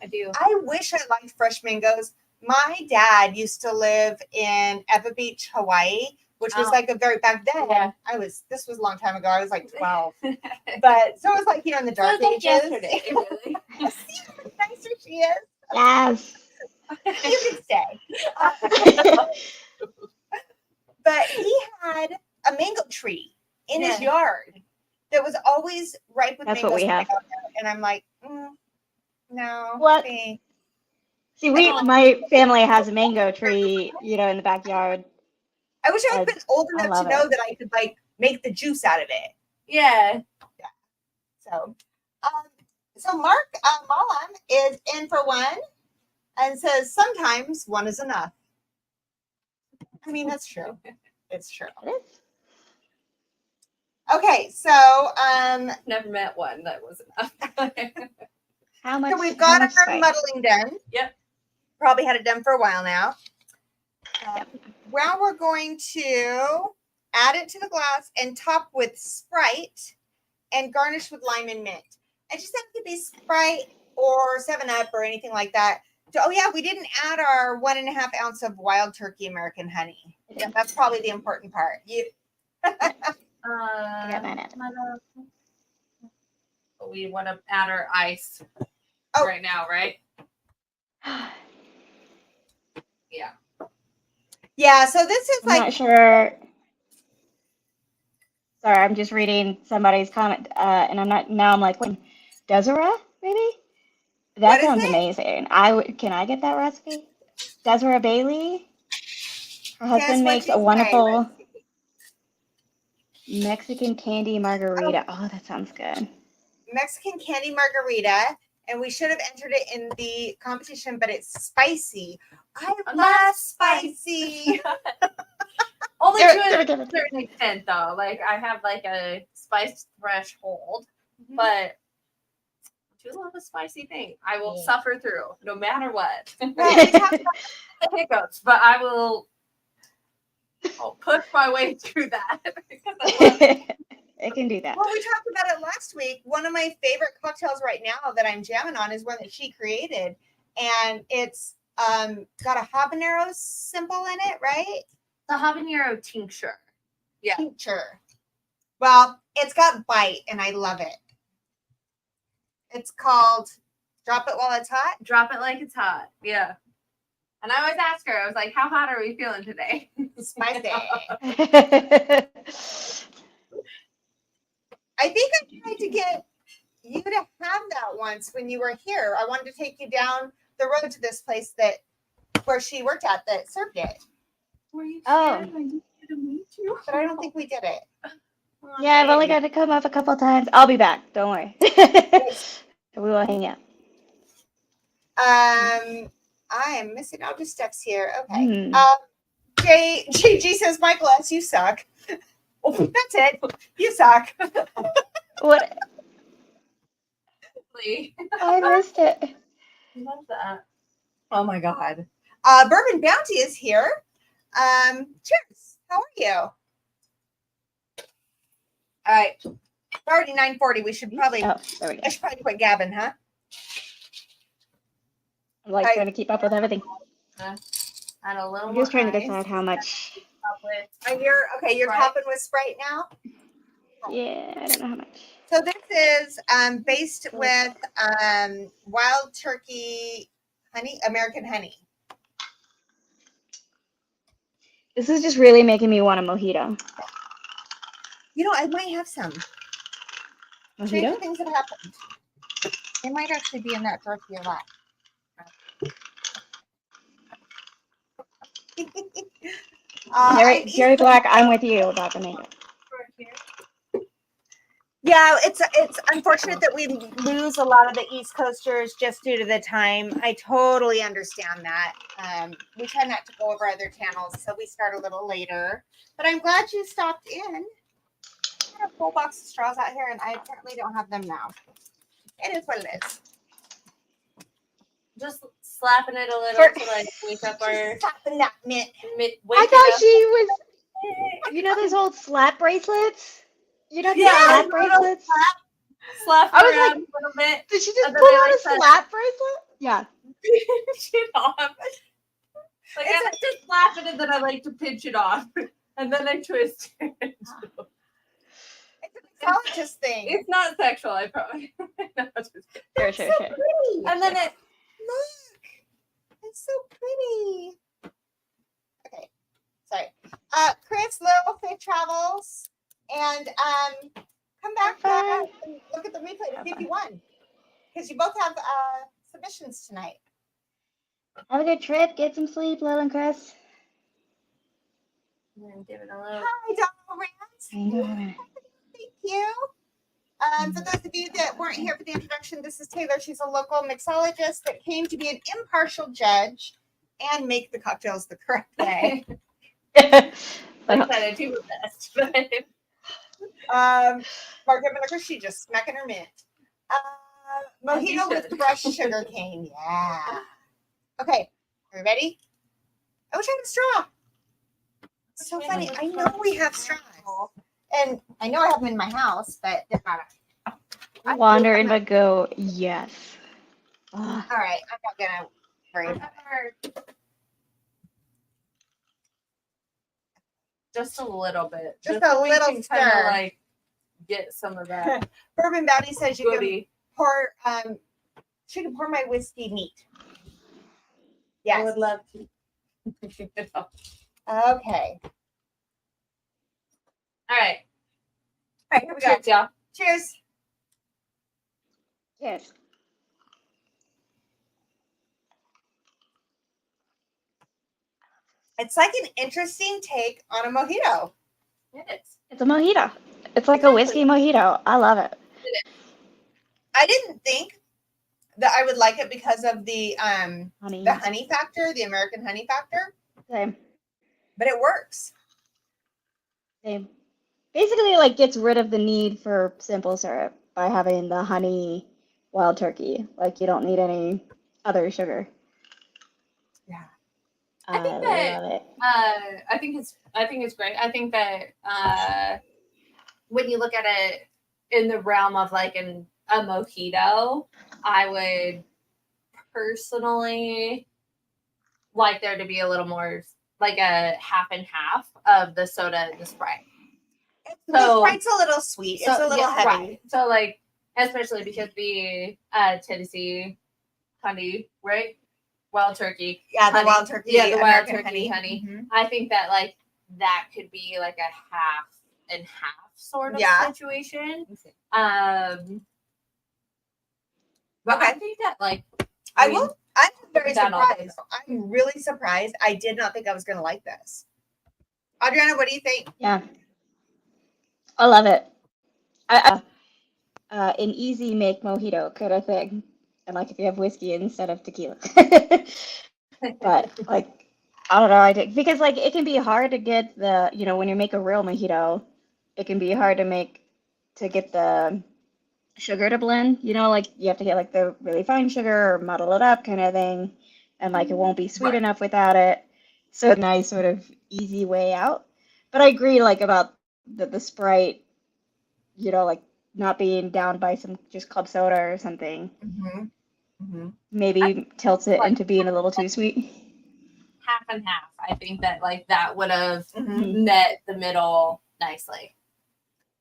I do. I wish I liked fresh mangoes. My dad used to live in Eva Beach, Hawaii, which was Oh. like a very back then. Yeah. This was a long time ago. I was like 12. But so it was like in the dark Like ages. yesterday, really. See how much nicer she is. Yes. You can stay. But he had a mango tree in his yard that was always ripe with That's mangoes. what we have. And I'm like, no. What? thanks. See, my family has a mango tree, in the backyard. I wish I had been old I enough to love know it. that I could like make the juice out of it. Yeah. So Mark Mullen is in for one and says sometimes one is enough. I mean, that's true. It's true. It is. Okay, so Never met one that was enough. How much? so we've got how much our spice? muddling done. Yep. Probably had it done for a while now. Yep. Now we're going to add it to the glass and top with Sprite and garnish with lime and mint. It just have to be Sprite or 7-Up or anything like that. So, oh yeah, we didn't add our 1.5 ounce of wild turkey American honey. Yeah, that's probably the important part. I got mine out. We want to add our ice Oh. right now, right? Yeah. Yeah, so this is I'm like not sure. Sorry, I'm just reading somebody's comment, and I'm like, wait, Desiree, maybe? What That is sounds it? amazing. Can I get that recipe? Desiree Bailey? Her Guess husband what makes you a say, wonderful recipe? Mexican candy margarita. Oh, that sounds good. Mexican candy margarita, and we should have entered it in the competition, but it's spicy. I I'm love not spicy. Only Give to it, a give it. certain extent, though. Like I have like a spice threshold, Mhm. but I do love a spicy thing. I will Yeah. suffer through no matter what. Well, we talked about The hiccups, but I'll push my way through that because I love it. It can do that. Well, we talked about it last week. One of my favorite cocktails right now that I'm jamming on is one that she created, and it's got a habanero symbol in it, right? The habanero tincture. Yeah. Tincture. Well, it's got bite, and I love it. It's called Drop It While It's Hot. Drop it like it's hot. Yeah. And I always ask her, I was like, how hot are we feeling today? Spicy. I think I tried to get you to have that once when you were here. I wanted to take you down the road to this place where she worked at that served it, Were you Oh. scared? I didn't get to meet you. but I don't think we did it. Yeah, I've only got to come up a couple times. I'll be back. Don't worry. We will hang out. I am missing out the steps here. Okay. Hmm. JG says, Michael S., you suck. Oh, that's it. You suck. What? Lee. I missed it. Love that. Oh my God. Bourbon Bounty is here. Cheers. How are you? All right. It's already 9:40. We should probably Oh, there we go. I should probably quit gabbing, huh? I'm like trying to keep up with everything. And a little I'm more just trying to ice. decide how much. Up with And you're Sprite. topping with Sprite now. Yeah, I don't know how much. So this is based with wild turkey honey, American honey. This is just really making me want a mojito. You know, I might have some. Strange Mojito? things have happened. They might actually be in that drawer to your left. Jerry Black, I'm with you about the mango. Yeah, it's unfortunate that we lose a lot of the East Coasters just due to the time. I totally understand that. We try not to go over other channels, so we start a little later. But I'm glad you stopped in. I have a full box of straws out here, and I apparently don't have them now. It is what it is. Just slapping it a little to like wake up our Slapping that mint. I thought she was, you know, those old slap bracelets? You know, the slap bracelets? slap I was around like, a little bit. Did she just and then pull they, out like, a slap bracelet? Yeah. Pinch it off. Like I like to slap it and then I like to pinch it off. And then I twist it. It's a mixologist thing. It's not sexual, I promise. No, just kidding. Sure. Pretty. And then it Look, it's so pretty. Okay, sorry. Chris, Little Fit Travels, and come back and look at the replay to see if you won, because you both have submissions tonight. Have a good trip. Get some sleep, Lil and Chris. and then give it a little. Hi, Donald Rand. Thank you. For those of you that weren't here for the introduction, this is Taylor. She's a local mixologist that came to be an impartial judge and make the cocktails the correct way. Like I said, I do my best. But Mark Evan, she just smacking her mint. Mojito with crushed sugar cane. Yeah. Okay, are you ready? I wish I had a straw. It's so funny. I know we have straws. And I know I have them in my house, but they're not. Wander and but go, yes. All right, I'm not gonna worry about it. Just a little bit. Just so a we little can stir. kinda, like get some of that Bourbon Bounty says you can goodie. pour. She can pour my whiskey neat. Yes. I would love to. Okay. All right. All right, here we go. Cheers, y'all. Cheers. Yes. It's like an interesting take on a mojito. It is. It's a mojito. It's like a whiskey mojito. I love it. I didn't think that I would like it because of the Honey. honey factor, the American honey factor, Same. but it works. Same. Basically, like, gets rid of the need for simple syrup by having the honey wild turkey. Like, you don't need any other sugar. Yeah. I think that- love it. I think it's great. I think that when you look at it in the realm of like a mojito, I would personally like there to be a little more like a half and half of the soda and the Sprite. The Sprite's a little sweet. It's a little heavy. Right. So like, especially because the Tennessee honey, right? Wild turkey. Yeah, the honey. wild turkey. Yeah, the wild American turkey honey. Mhm. I think that like that could be like a half and half sort of Yeah. situation. But Okay. I think that like I'm very Done all surprised. I'm really surprised. I did not think I was going to like this. Adriana, what do you think? Yeah. I love it. An easy make mojito kind of thing. and like if you have whiskey instead of tequila. But like, I don't know, I think because like it can be hard to get the, when you make a real mojito, it can be hard to get the sugar to blend, like you have to get like the really fine sugar or muddle it up kind of thing, and like it won't be sweet Right. enough without it. So a nice sort of easy way out. But I agree like about the Sprite, like not being down by some just club soda or something. Mm-hmm. Mm-hmm. Maybe tilts it like into being a little too sweet. half and half. I think that like that would have Mm-hmm. met the middle nicely.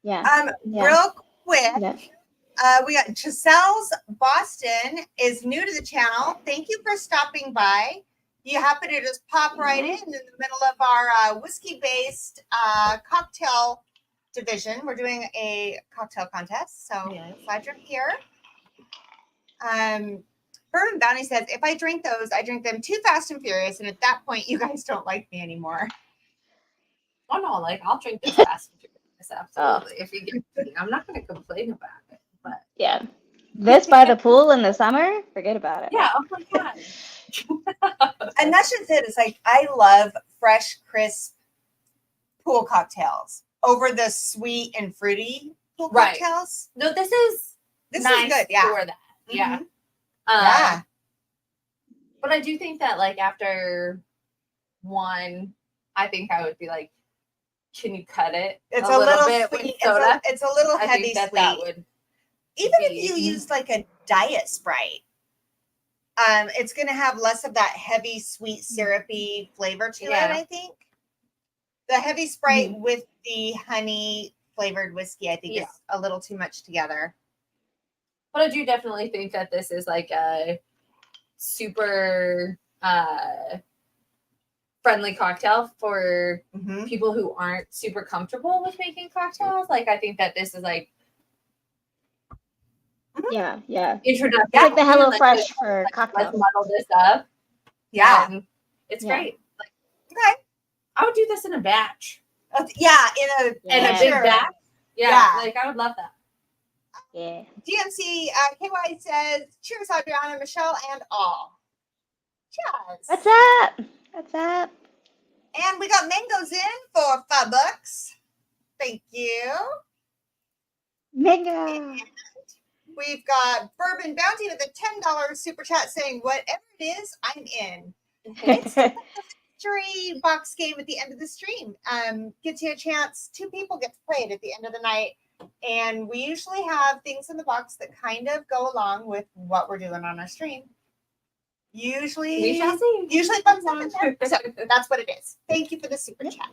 Yeah. Yeah. Real quick, Yeah. we got Giselle's Boston is new to the channel. Thank you for stopping by. You happen to just pop right in the middle of our whiskey-based cocktail division. We're doing a cocktail contest, so glad you're here. Bourbon Bounty says, if I drink those, I drink them too fast and furious, and at that point, you guys don't like me anymore. Oh no, like I'll drink this fast and furious, absolutely. If you get me, I'm not going to complain about it. But Yeah. This by the pool in the summer, forget about it. yeah, oh my god. And that's just it. It's like I love fresh, crisp pool cocktails over the sweet and fruity pool Right. cocktails. No, this is This is good. Yeah. for that. Yeah. Mhm. Yeah. But I do think that like after one, I think I would be like, can you cut it? It's a little bit sweet. with soda? It's a little I heavy think that sweet. that would Even if you use like a diet Sprite, it's going to have less of that heavy, sweet, syrupy flavor to it, I think. The heavy Sprite with the honey flavored whiskey, I think, is a little too much together. But I do definitely think that this is like a super friendly cocktail for people who aren't super comfortable with making cocktails. Like I think that this is like Yeah. introduction. It's like the Hello Fresh like, for let's cocktails. muddle this up. Yeah. And it's Yeah. great. Like, Okay. I would do this in a batch. Yeah, in a big batch. Yeah, like I would love that. Yeah. DMC KY says, cheers, Adriana, Michelle, and all. Cheers. What's up? What's up? And we got mangoes in for $5. Thank you. Mango. We've got Bourbon Bounty with a $10 super chat saying, whatever it is, I'm in. It's a mystery box game at the end of the stream. Gets you a chance. 2 people get to play it at the end of the night. And we usually have things in the box that kind of go along with what we're doing on our stream. Usually, We shall see. Usually fun stuff in there. So that's what it is. Thank you for the super chat.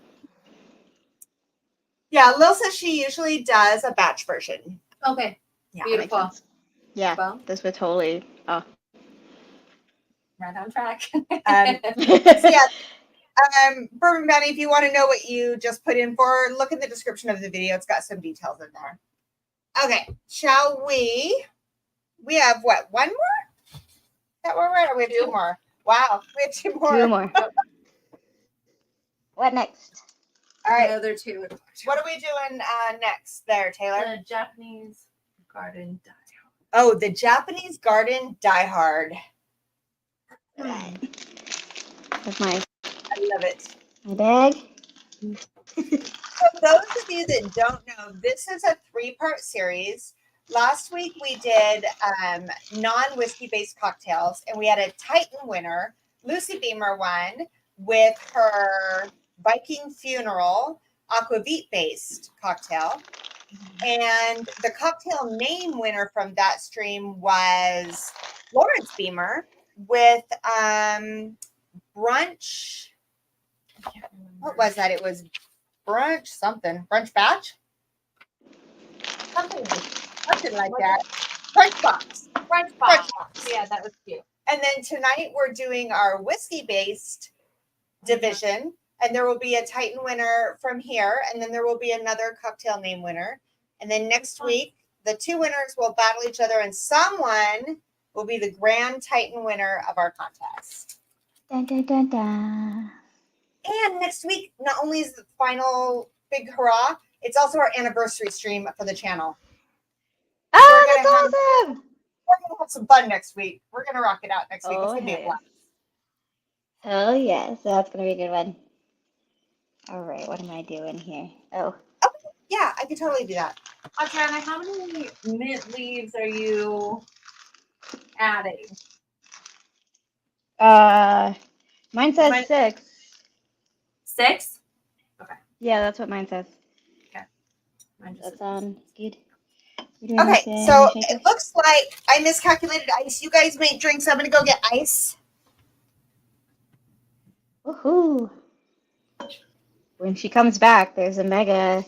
Yeah, Lil says she usually does a batch version. Okay. Yeah, Beautiful. Yeah, Well, this would totally. Oh. right on track. So yeah, Bourbon Bounty, if you want to know what you just put in for, look in the description of the video. It's got some details in there. Okay, shall we? We have what? One more? Is that where we're at? Or we have 2 more. Wow, we have 2 more. 2 more. What next? All right. Another 2. What are we doing next there, Taylor? The Japanese garden diehard. Oh, the Japanese garden diehard. That's my I love it. bag. For those of you that don't know, this is a 3-part series. Last week we did non-whiskey based cocktails, and we had a Titan winner. Lucy Beamer won with her Viking Funeral aquavit based cocktail. And the cocktail name winner from that stream was Lawrence Beamer with brunch. What was that? It was brunch something. Brunch batch? Something like that. Brunch box. Brunch box. Yeah, that was cute. And then tonight we're doing our whiskey-based division. And there will be a Titan winner from here. And then there will be another cocktail name winner. And then next week, the 2 winners will battle each other. And someone will be the grand Titan winner of our contest. Dun, dun, dun, dun. And next week, not only is the final big hurrah, it's also our anniversary stream for the channel. Oh, that's awesome! we're gonna have some fun next week. We're gonna rock it out next week. It's Oh, gonna be a hell blast. Oh, yes. That's going to be a good one. All right. What am I doing here? Oh, Yeah, I could totally do that. Adriana, how many mint leaves are you adding? mine says Mine- 6. 6? Yeah, that's what mine says. Mine just That says- sounds good. You doing Okay, this, so shaker? it looks like I miscalculated ice. You guys made drinks. I'm gonna go get ice. Woohoo! When she comes back, there's a mega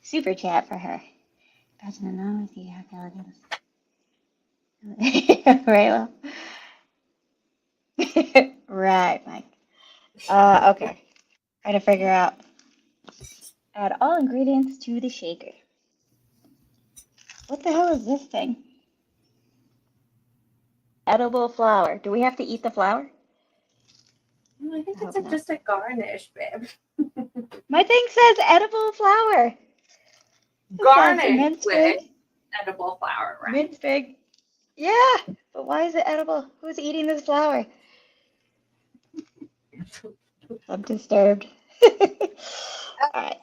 super chat for her. Right, well. Right, Mike. Okay. Trying to figure out. Add all ingredients to the shaker. What the hell is this thing? Edible flour. Do we have to eat the flour? No, I think I it's hope not. just a garnish, babe. My thing says edible flour. Garnish Minced with pig. edible flour, right? Minced pig. Yeah, but why is it edible? Who's eating this flour? I'm disturbed. All right.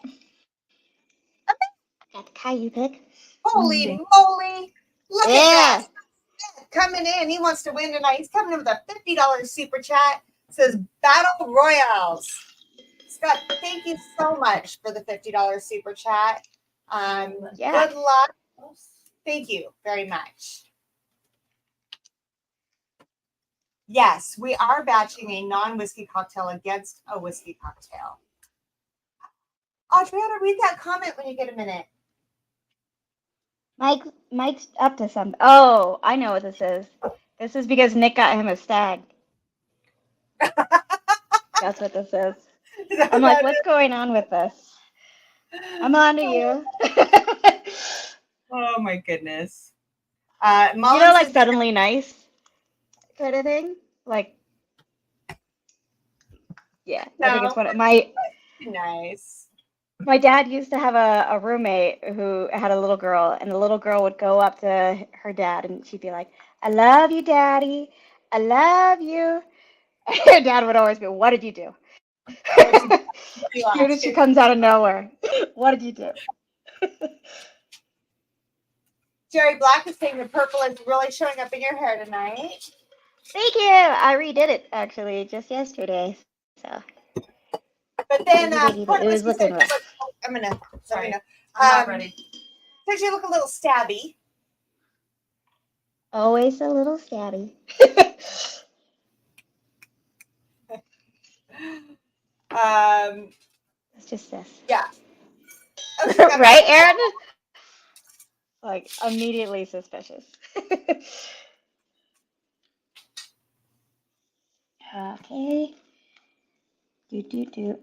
Got the Caillou pick. Holy Mm. moly! Look Yeah. at that. Coming in, he wants to win tonight. He's coming in with a $50 super chat. It says Battle Royals. Scott, thank you so much for the $50 super chat. Yeah. Good luck. Thank you very much. Yes, we are batching a non-whiskey cocktail against a whiskey cocktail. Adriana, read that comment when you get a minute. Mike's up to something. Oh, I know what this is. This is because Nick got him a stag. That's what this is. I'm like, what's going on with this? I'm on to you. Oh my goodness. You know, like suddenly nice kind of thing. Like, yeah, I think it's one of nice. my dad used to have a roommate who had a little girl, and the little girl would go up to her dad, and she'd be like, "I love you, Daddy. I love you." And her dad would always be, "What did you do?" Soon as she comes out of nowhere, "What did you do?" Jerry Black is saying the purple is really showing up in your hair tonight. Thank you. I redid it actually just yesterday. So. But then It was looking rough. I'm gonna Sorry. know. I'm not ready. Because you look a little stabby. Always a little stabby. It's just this. Yeah. Right, Aaron? Like, immediately suspicious. Okay. Do.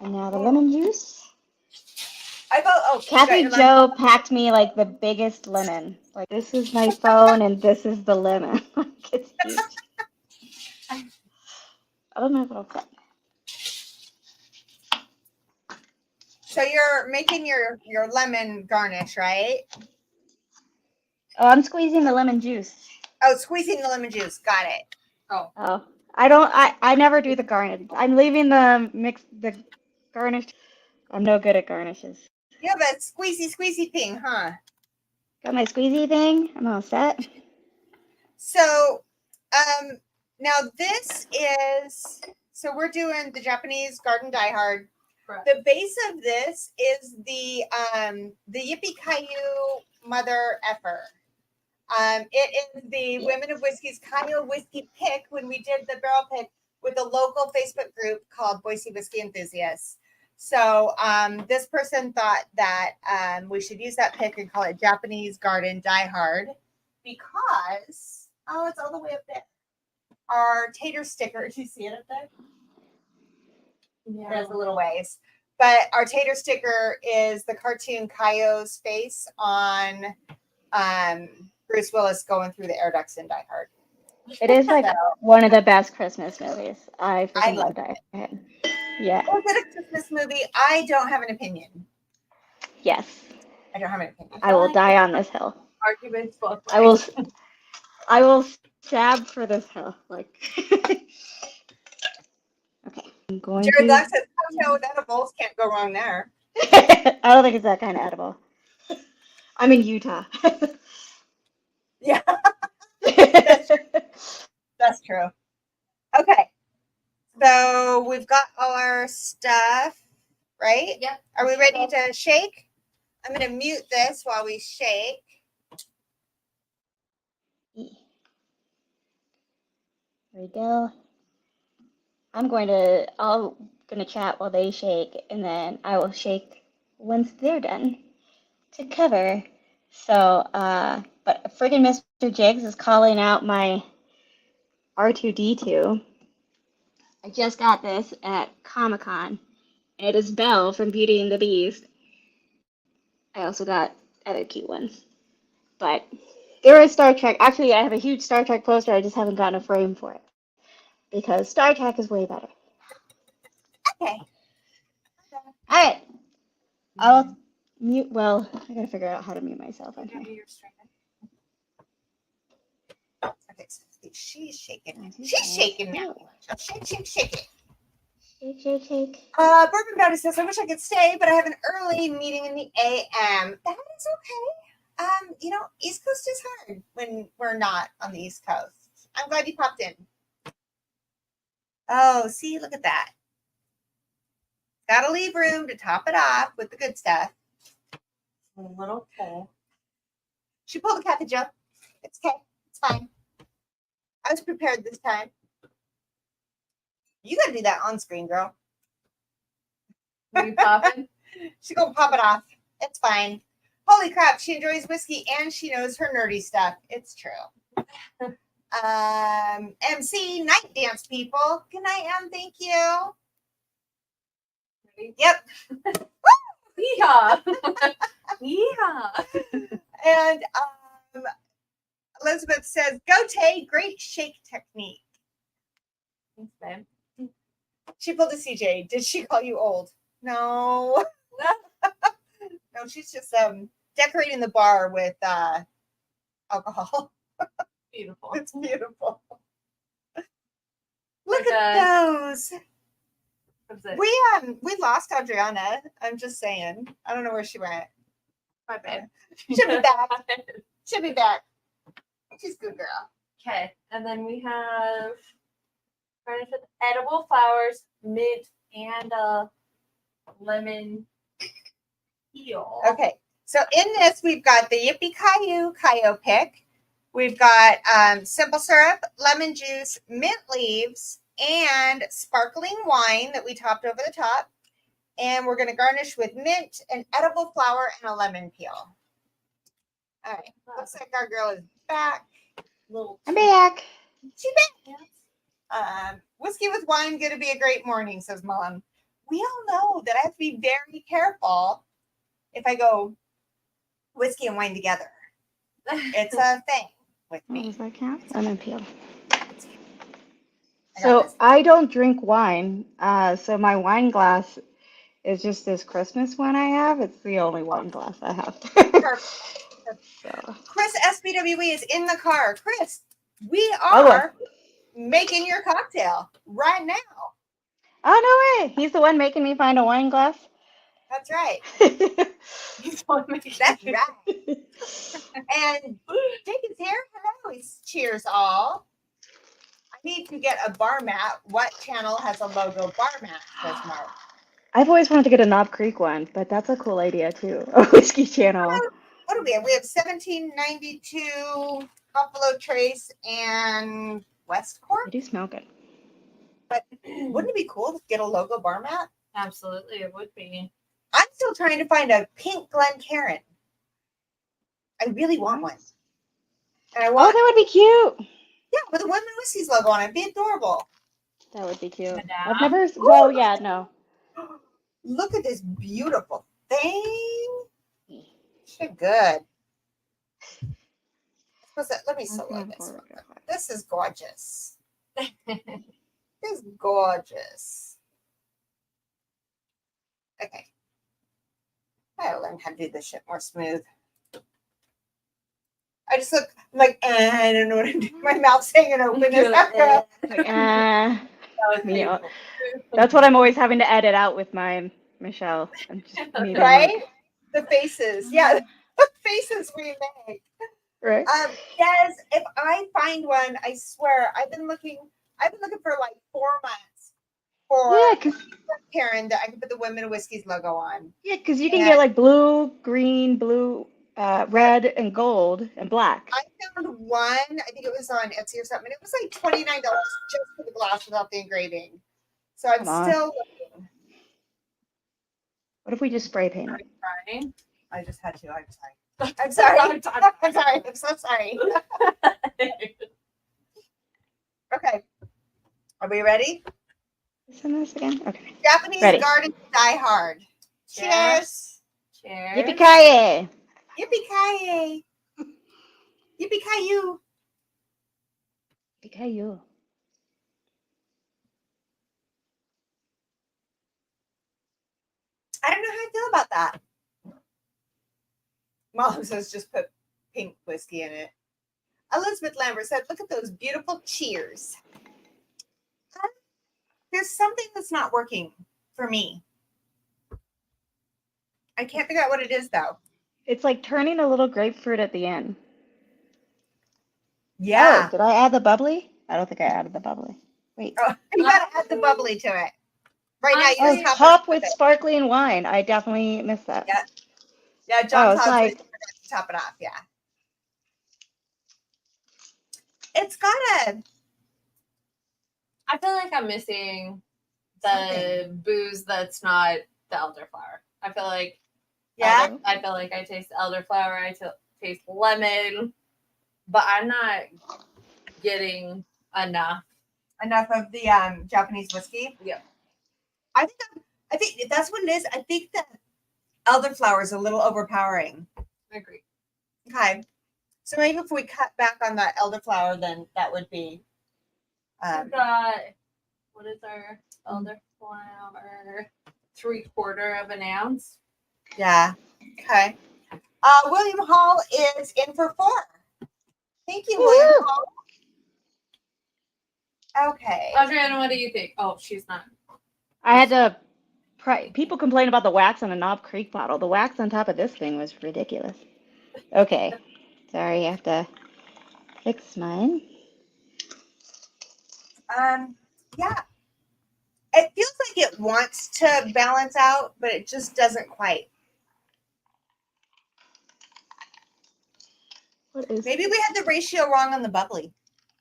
And now the lemon juice. I vote. Oh, Kathy Joe packed me like the biggest lemon. Like, this is my phone and this is the lemon. Like, it's huge. I don't know if it'll fit. So you're making your lemon garnish, right? Oh, I'm squeezing the lemon juice. Oh, squeezing the lemon juice. Got it. Oh, I never do the garnish. I'm leaving the garnish. I'm no good at garnishes. You have a squeezy thing, huh? Got my squeezy thing. I'm all set. So, now this is, so we're doing the Japanese Garden Die Hard. Correct. The base of this is the Yippee Caillou Mother Effer. It is the Women of Whiskey's Caillou Whiskey pick when we did the barrel pick with a local Facebook group called Boise Whiskey Enthusiasts. So this person thought that we should use that pick and call it Japanese Garden Die Hard because, oh, it's all the way up there. Our tater sticker, do you see it up there? Yeah. There's a little ways. But our tater sticker is the cartoon Caillou's face on Bruce Willis going through the air ducts in Die Hard. It is like one of the best Christmas movies. I freaking love love it. Yeah. Is it a Christmas movie? I don't have an opinion. Yes. I don't have an opinion. I will die on this hill. Arguments both ways. I will. I will stab for this hell. Like, okay, I'm going Jared to. Luck says cocktail with edibles. Can't go wrong there. I don't think it's that kind of edible. I'm in Utah. Yeah, that's true. Okay. So we've got all our stuff, right? Yep. Are we ready to shake? I'm going to mute this while we shake. There we go. I'm gonna chat while they shake, and then I will shake once they're done to cover. So, but friggin' Mr. Jigs is calling out my R2D2. I just got this at Comic-Con. It is Belle from Beauty and the Beast. I also got other cute ones. But there is Star Trek. Actually, I have a huge Star Trek poster. I just haven't gotten a frame for it. Because Star Trek is way better. Okay. Alright. I'll mute. Well, I gotta figure out how to mute myself on here. Okay, so she's shaking. She's shaking now. Shake, shake, shake it. Shake, shake, shake. Bourbon Bounty says, I wish I could stay, but I have an early meeting in the AM. That is okay. East Coast is hard when we're not on the East Coast. I'm glad you popped in. Oh, see, look at that. Gotta leave room to top it off with the good stuff. A little full. She pulled a Kathy Joe. It's okay. It's fine. I was prepared this time. You gotta do that on screen, girl. Are you popping? She's gonna pop it off. It's fine. Holy crap, she enjoys whiskey and she knows her nerdy stuff. It's true. MC Night Dance people. Good night, Em. Thank you. Yep. Yeehaw. Yeehaw. And Elizabeth says, "Go Tay, great shake technique." Thanks, babe. She pulled a CJ. Did she call you old? No. No, she's just decorating the bar with alcohol. Beautiful. It's beautiful. Look at those. We lost Adriana. I'm just saying. I don't know where she went. My bad. She'll be back. She'll be back. She's a good girl. Okay, and then we have garnish with edible flowers, mint, and lemon peel. Okay, so in this we've got the Yippee Kayo pick. We've got simple syrup, lemon juice, mint leaves, and sparkling wine that we topped over the top. And we're going to garnish with mint, an edible flower, and a lemon peel. All right, looks like our girl is back. I'm back. She's back. Whiskey with wine, going to be a great morning, says Mom. We all know that I have to be very careful if I go whiskey and wine together. It's a thing with Oh, me. does that count? Lemon peel. I got So this. I don't drink wine. So my wine glass is just this Christmas one I have. It's the only wine glass I have. Perfect. So. Chris SBWE is in the car. Chris, we are making your cocktail right now. Oh, no way. He's the one making me find a wine glass. That's right. He's one making That's right. And Jake is here. Hello. Cheers, all. I need to get a bar mat. What channel has a logo bar mat? Says Mark. I've always wanted to get a Knob Creek one, but that's a cool idea too. A whiskey channel. What do we have? We have 1792 Buffalo Trace and West I Cork. do smell good. But wouldn't it be cool to get a logo bar mat? Absolutely, it would be. I'm still trying to find a pink Glencairn. I really want one. And I Oh, want, that would be cute. yeah, with a Women Whiskies logo on it. It'd be adorable. That would be cute. Madame? I've never. Well, yeah, no. Look at this beautiful thing. She's good. Let me solo this. This is gorgeous. This is gorgeous. Okay. I gotta learn how to do this shit more smooth. I just look I'm like, I don't know what I'm doing. My mouth's hanging open. Is that good? Like, That was me, painful. that's what I'm always having to edit out with my Michelle. I'm just me being Right? like, The faces. Yeah, the faces we make. right? Yes, if I find one, I swear, I've been looking for like 4 months for Yeah, cause Karen that I can put the Women of Whiskey's logo on. you can And get like blue, green, blue, red, and gold, and black. I found one, I think it was on Etsy or something. It was like $29 just for the glass without the engraving. So I'm Come on. still looking. What if we just spray paint it? Crying. I just had to. I'm sorry. I'm sorry. I'm I'm sorry. I'm so sorry. Okay. Are we ready? Listen to this again? Okay. Japanese Ready. Garden Die Hard. Cheers. Cheers. Yippee-ki-yay! Yippee-ki-yay. Yippee-ki-you. Yippee-ki-yo. I don't know how I feel about that. Mom says just put pink whiskey in it. Elizabeth Lambert said, look at those beautiful cheers. There's something that's not working for me. I can't figure out what it is, though. It's like turning a little grapefruit at the end. Yeah. Oh, did I add the bubbly? I don't think I added the bubbly. Wait. Oh, you got to add the bubbly to it. Right now, you Oh, just top with sparkling wine. I definitely missed that. Yeah. Yeah, John it's Todd's like- forgot to top it off. Yeah. It's got a. I feel like I'm missing the booze that's not the elderflower. I feel like Yeah. I feel like I taste elderflower. I taste lemon, but I'm not getting enough. Enough of the Japanese whiskey. Yeah. I think that's what it is. I think that elderflower is a little overpowering. I agree. Okay. So maybe if we cut back on the elderflower, then that would be. We've got, what is our elderflower? 3/4 of an ounce. Yeah. Okay. William Hall is in for 4. Thank you, William Woo! Hall. Okay. Adriana, what do you think? Oh, she's not. I had to. People complain about the wax on a Knob Creek bottle. The wax on top of this thing was ridiculous. Okay. Sorry, I have to fix mine. Yeah. It feels like it wants to balance out, but it just doesn't quite. What is? Maybe we had the ratio wrong on the bubbly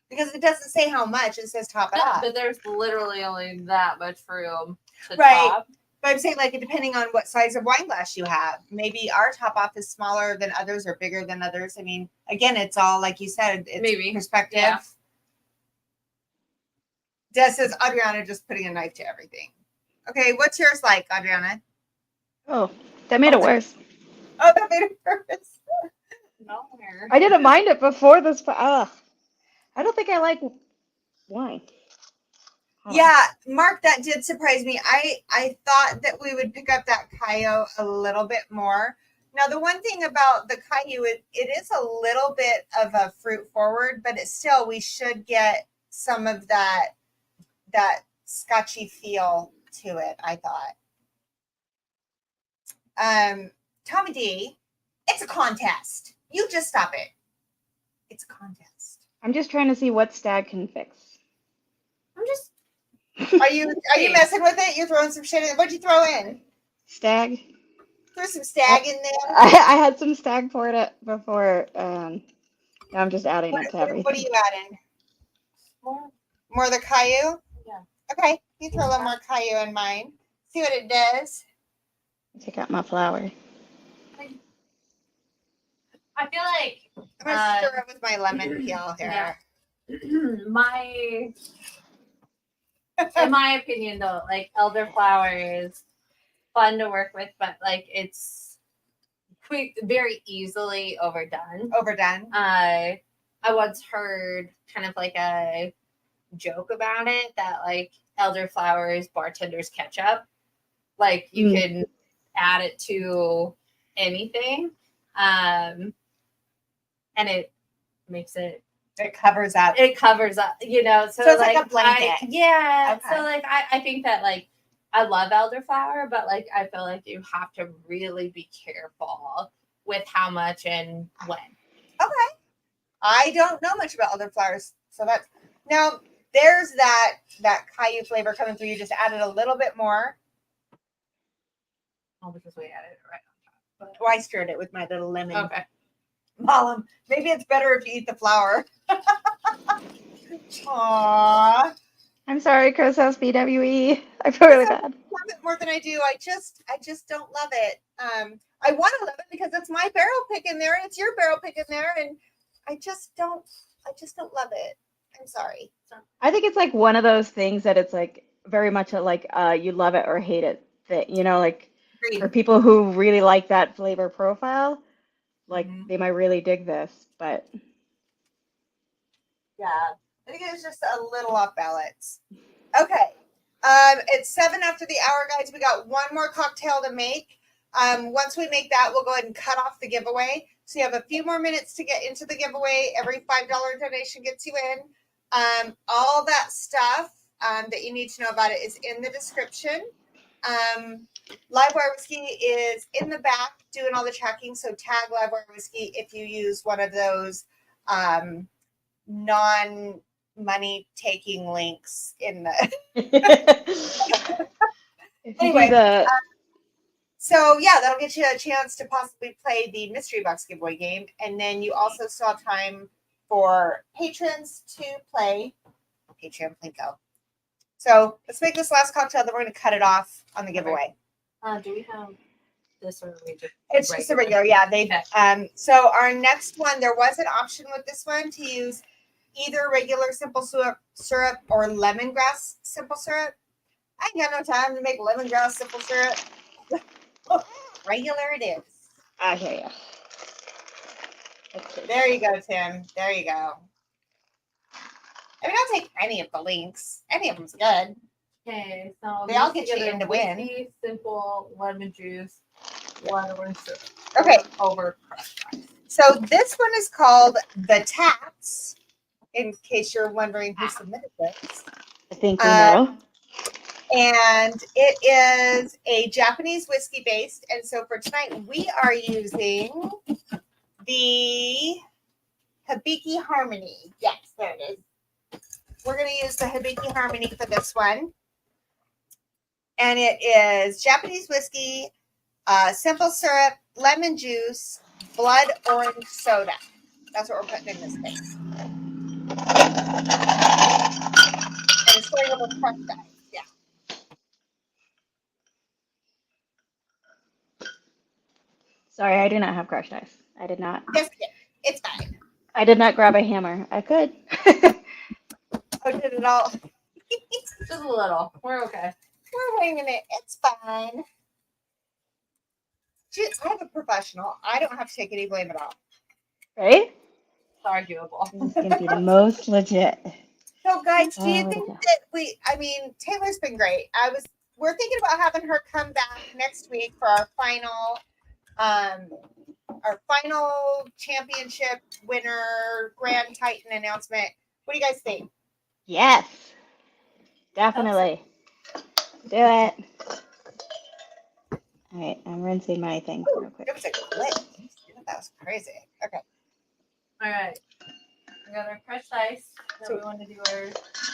because it doesn't say how much. It says top it No, off. but there's literally only that much room to Right. top. But I'm saying, like, depending on what size of wine glass you have, maybe our top off is smaller than others or bigger than others. I mean, again, it's all, like you said, it's Maybe. perspective. Yeah. Des says, Adriana just putting a knife to everything. Okay, what's yours like, Adriana? Oh, that made it worse. Oh, that made it worse. Nowhere. I didn't mind it before this. I don't think I like wine. Hold on. Yeah, Mark, that did surprise me. I thought that we would pick up that Cayo a little bit more. Now, the one thing about the Cayo, it is a little bit of a fruit forward, but it's still, we should get some of that scotchy feel to it, I thought. Tommy D, it's a contest. You just stop it. It's a contest. I'm just trying to see what Stag can fix. I'm just Are you messing with it? You're throwing some shit in. What'd you throw in? Stag. Throw some stag in there. I had some Stag poured it before. Now I'm just adding it to everything. What are you adding? more. More of the Caillou? Yeah. Okay. You throw a little more Caillou in mine. See what it does. Take out my flour. I feel like I'm gonna stir it with my lemon peel here. Yeah. In my opinion, though, like elderflower is fun to work with, but like it's very easily overdone. Overdone. I once heard kind of like a joke about it that like elderflower is bartender's ketchup. Like you can add it to anything, and makes it. It covers up. It covers up, so it's like a blanket. Yeah. Okay. So like I think that like I love elderflower, but like I feel like you have to really be careful with how much and when. Okay. I don't know much about elderflowers, so that's now there's that Caillou flavor coming through. You just added a little bit more. Oh, because we added it right on top. Oh, I stirred it with my little lemon. Okay. Malum, maybe it's better if you eat the flour. Aww. I'm sorry, Chris House BWE. I feel really bad. I love it more than I do. I just don't love it. I want to love it because it's my barrel pick in there and it's your barrel pick in there, and I just don't love it. I'm sorry. I think it's like one of those things that it's like very much like you love it or hate it. That like Agreed. for people who really like that flavor profile, like Mhm. they might really dig this. But Yeah, I think it's just a little off balance. Okay. It's 7 after the hour, guys. We got one more cocktail to make. Once we make that, we'll go ahead and cut off the giveaway. So you have a few more minutes to get into the giveaway. Every $5 donation gets you in. All that stuff that you need to know about it is in the description. Livewire Whiskey is in the back doing all the tracking. So tag Livewire Whiskey if you use one of those non-money taking links in the if you Anyway, do the so yeah, that'll get you a chance to possibly play the mystery box giveaway game, and then you also still have time for patrons to play Patreon Plinko. So let's make this last cocktail, then we're going to cut it off on the giveaway. Do we have this or we just? It's just a regular, yeah. Okay. So our next one, there was an option with this one to use either regular simple syrup or lemongrass simple syrup. I ain't got no time to make lemongrass simple syrup. Regular it is. I hear you. There you go, Tim. There you go. I mean, I'll take any of the links. Any of them's good. Okay, so They all mix get you together in to win. whiskey, simple lemon juice, water and syrup. Okay. Over crushed ice. So this one is called The Tats, in case you're wondering who submitted this. I think we know. And it is a Japanese whiskey based. And so for tonight, we are using the Hibiki Harmony. Yes, there it is. We're going to use the Hibiki Harmony for this one. And it is Japanese whiskey, simple syrup, lemon juice, blood orange soda. That's what we're putting in this case. And it's going over crushed ice. Yeah. Sorry, I do not have crushed ice. I did not. Yes, it's fine. I did not grab a hammer. I could. Oh, did it all? Just a little. We're okay. We're winging it. It's fine. I'm a professional. I don't have to take any blame at all. Right? It's arguable. It's gonna be the most legit. So, guys, do you Oh, think yeah. that Taylor's been great. We're thinking about having her come back next week for our final championship winner grand titan announcement. What do you guys think? Yes. Definitely. Do it. All right, I'm rinsing my thing real quick. It was a clip. That was crazy. Okay. All right. We got our crushed ice. Then So- we want to do our.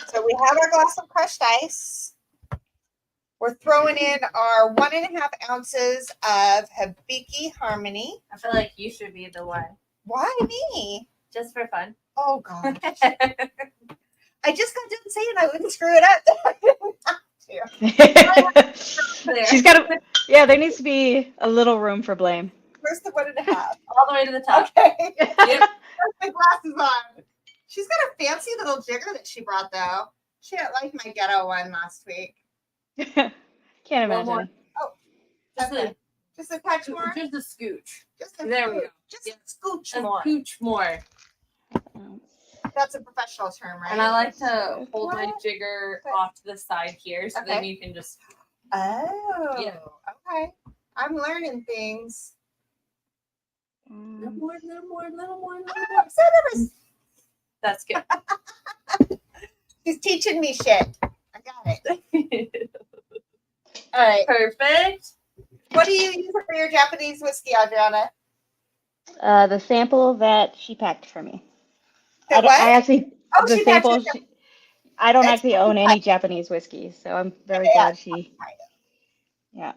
So we have our glass of crushed ice. We're throwing in our 1.5 ounces of Hibiki Harmony. I feel like you should be the one, Why me? just for fun. Oh, God. I just got done saying I wouldn't screw it up. I didn't have to. She's got to. Yeah, there needs to be a little room for blame. Where's the 1.5? All the way to the top. Okay. Yep. My glasses on. She's got a fancy little jigger that she brought, though. She didn't like my ghetto one last week. Can't One more. imagine. Just Okay. Just a touch a, more. just a scooch. Just a There we go. Just Yeah. a scooch A more. scooch more. That's a professional term, right? And I like to hold my What? jigger off to the side here, so then Okay. you can just. Oh. Yeah. Okay. I'm learning things. Little more, little more, little more, little more. Oh, so there was That's good. She's teaching me shit. I got it. All right. Perfect. What do you use for your Japanese whiskey, Adriana? The sample that she packed for me. The I what? actually, Oh, the she packed sample, it. I don't It's actually own any Japanese whiskey, so I'm very glad she, yeah.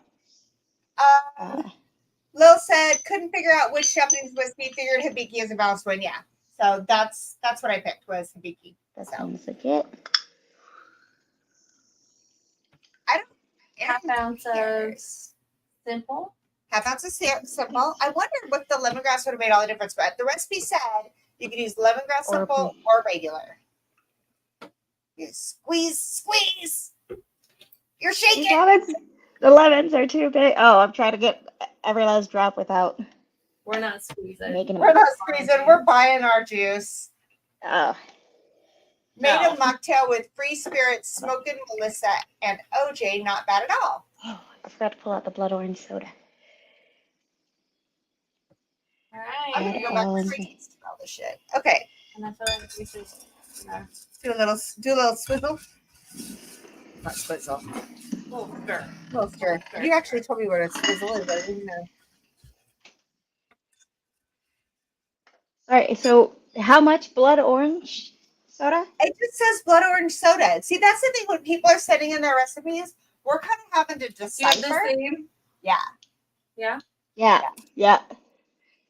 Lil said couldn't figure out which Japanese whiskey. Figured Hibiki is a balanced one. Yeah. So that's what I picked was Hibiki. That So sounds like it. Half ounce of simple. Half ounce of simple. I wondered what the lemongrass would have made all the difference, but the recipe said you could use lemongrass Or simple or regular. You squeeze. You're shaking. The lemons are too big. Oh, I'm trying to get every last drop without We're not squeezing. making We're it. not squeezing. We're buying our juice. Oh, Made a mocktail with free spirits, smoking Melissa, and OJ. Not bad at all. I forgot to pull out the blood orange soda. All I'm right. gonna go back and taste all this shit. Okay. And I feel like we should Do a little swizzle. Not swizzle. Little stir. You actually told me what a swizzle is. I didn't know. All right, so how much blood orange soda? It just says blood orange soda. See, that's the thing when people are sending in their recipes, we're kind of having to Do you have decipher. the same? Yeah. Yeah.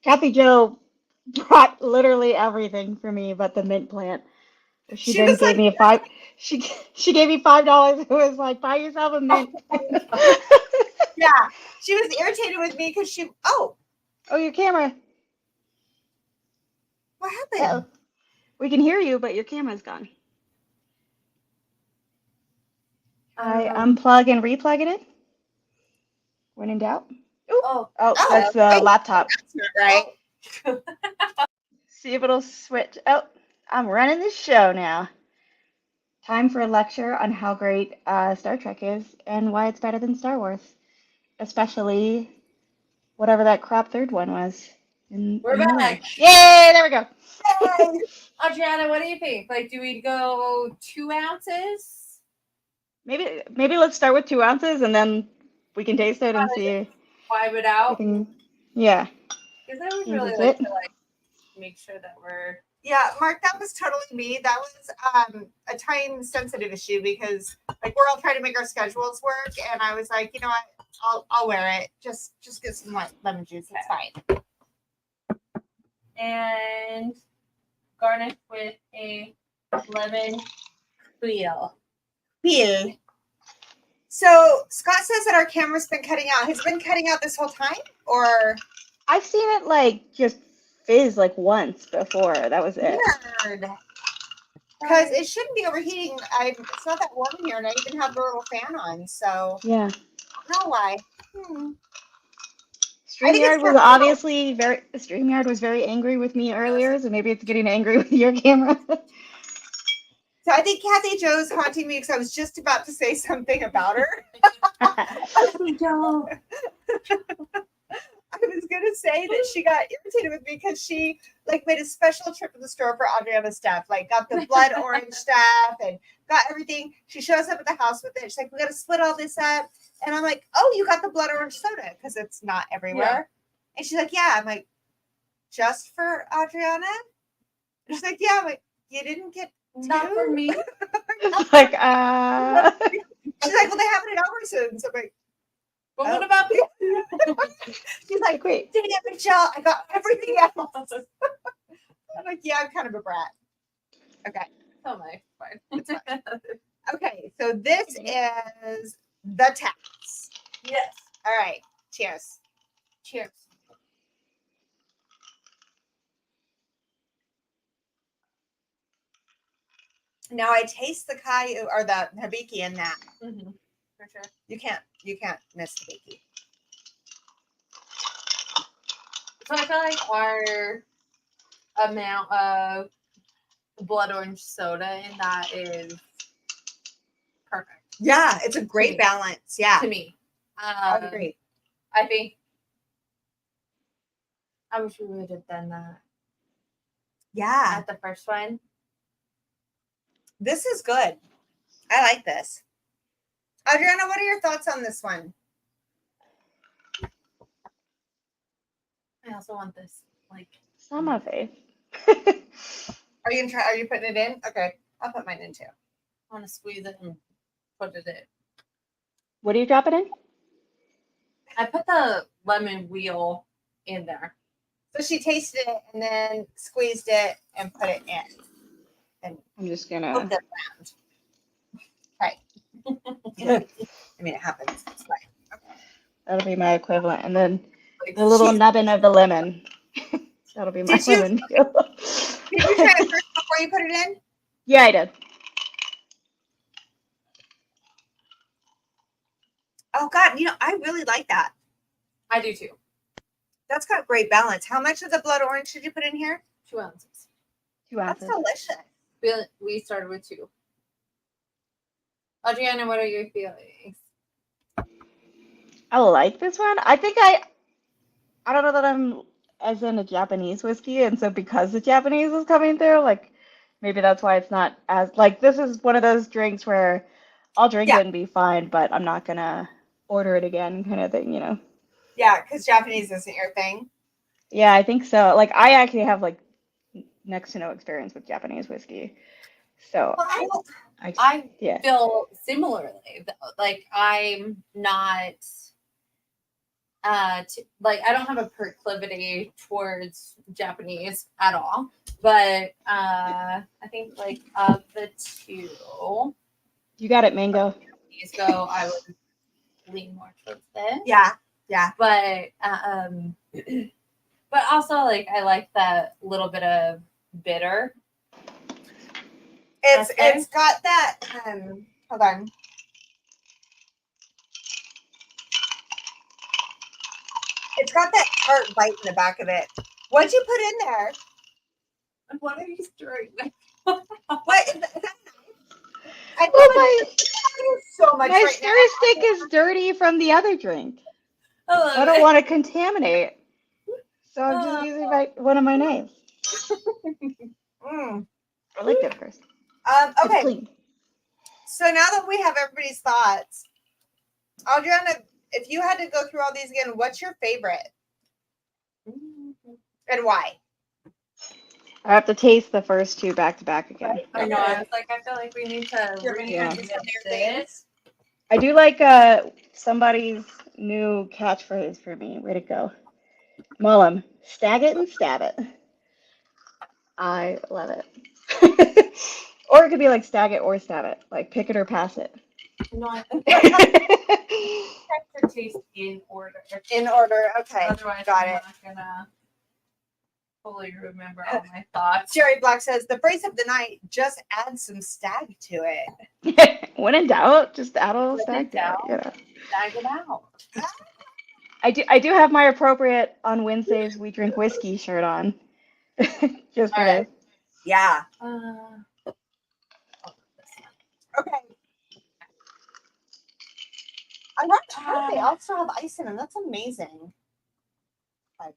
Kathy Jo brought literally everything for me but the mint plant. She then gave me she gave me $5. It was like, buy yourself a mint. Yeah. She was irritated with me because oh, your camera. what happened? Uh-oh. We can hear you, but your camera's gone. I unplug and replug it in. When in doubt. Oh, That's the wait. laptop. That's not right. See if it'll switch. Oh, I'm running the show now. Time for a lecture on how great Star Trek is and why it's better than Star Wars. Especially whatever that crap third one was. We're back. Yay, there we go. Yay. Adriana, what do you think? Like, do we go 2 ounces? Maybe let's start with 2 ounces and then we can taste it and see. 5 it out. Yeah. Because I would Seems really legit. like to make sure that we're. Yeah, Mark, that was totally me. That was a time sensitive issue because like we're all trying to make our schedules work, and I was like, you know what, I'll wear it. Just get some lemon juice. It's fine. And garnish with a lemon peel. So Scott says that our camera's been cutting out. Has it been cutting out this whole time, or? I've seen it like just fizz like once before. That was it. Weird. Because it shouldn't be overheating. It's not that warm in here, and I even have the little fan on. So Yeah. I don't know why. StreamYard was obviously StreamYard was very angry with me earlier, so maybe it's getting angry with your camera. So I think Kathy Jo's haunting me because I was just about to say something about her. Kathy Jo. I was gonna say that she got irritated with me because she like made a special trip to the store for Adriana's stuff, like got the blood orange stuff and got everything. She shows up at the house with it. She's like, "We got to split all this up," and I'm like, "Oh, you got the blood orange soda because it's not everywhere." Yeah. And she's like, "Yeah." I'm like, "Just for Adriana?" And she's like, "Yeah." I'm like, "You didn't get Not for me." It's like, She's like, "Well, they have it at Albertsons." So I'm like, But what about me? she's like, wait. "Dang it, Michelle, I got everything else." I'm like, "Yeah, I'm kind of a brat." Okay. Oh my, fine. It's fine. Okay, so this is the taps. Yes. All right. Cheers. Cheers. Now I taste the Caillou or the Hibiki in that. Mm-hmm. For sure. You can't miss Hibiki. So I feel like our amount of blood orange soda in that is perfect. Yeah, it's a great balance. Yeah. To me. I agree. I think I wish we would have done that. Yeah. At the first one. This is good. I like this. Adriana, what are your thoughts on this one? I also want this. Like, Some of it. Are you gonna try? Are you putting it in? Okay, I'll put mine in too. I want to squeeze it and put it in. What are you dropping in? I put the lemon wheel in there. So she tasted it and then squeezed it and put it in. And I'm just moved gonna. it around. Right. I mean, it happens. It's fine. That'll be my equivalent, and then Like, the little She's- nubbin of the lemon. That'll be my Did you- lemon. Did you try it first before you put it in? Yeah, I did. Oh God, I really like that. I do too. That's got great balance. How much of the blood orange did you put in here? 2 ounces. 2 That's ounces. delicious. We started with 2. Adriana, what are your feelings? I like this one. I think I don't know that I'm as into Japanese whiskey, and so because the Japanese is coming through, like maybe that's why it's not as like this is one of those drinks where I'll drink Yeah. it and be fine, but I'm not gonna order it again, kind of thing, you know. Yeah, because Japanese isn't your thing. Yeah, I think so. Like I actually have like next to no experience with Japanese whiskey, so Well, I yeah. feel similarly. Like I'm not I don't have a proclivity towards Japanese at all. But I think like of the 2 You got it, Mango. these go, I would lean more towards this. yeah. But but also like I like that little bit of bitter. It's got that. Hold on. It's got that tart bite in the back of it. What'd you put in there? What are you stirring with? What is that? I feel Oh, like you're so much my right stir now. stick is dirty from the other drink. I love I don't it. want to contaminate, so I'm just using one of my knives. Mm. I licked it first. It's Okay, clean. so now that we have everybody's thoughts, Adriana, if you had to go through all these again, what's your favorite and why? I have to taste the first 2 back to back again. I know. I was like, I feel like we need to Yeah. revisit this. I do like somebody's new catchphrase for me. Way to go. Mullum, stag it and stab it. I love it. Or it could be like stag it or stab it. Like pick it or pass it. No, I think I have to taste in order. In order, okay. Otherwise, got I'm it. not gonna fully remember all my thoughts. Jerry Black says the phrase of the night, just add some stag to it. When in doubt, just add a little When in stag to it. doubt. You know. Bag it out. I do have my appropriate on Wednesdays we drink whiskey shirt on. Just for All right. this. Yeah. Okay. I heard they also have ice in them. That's amazing. Okay.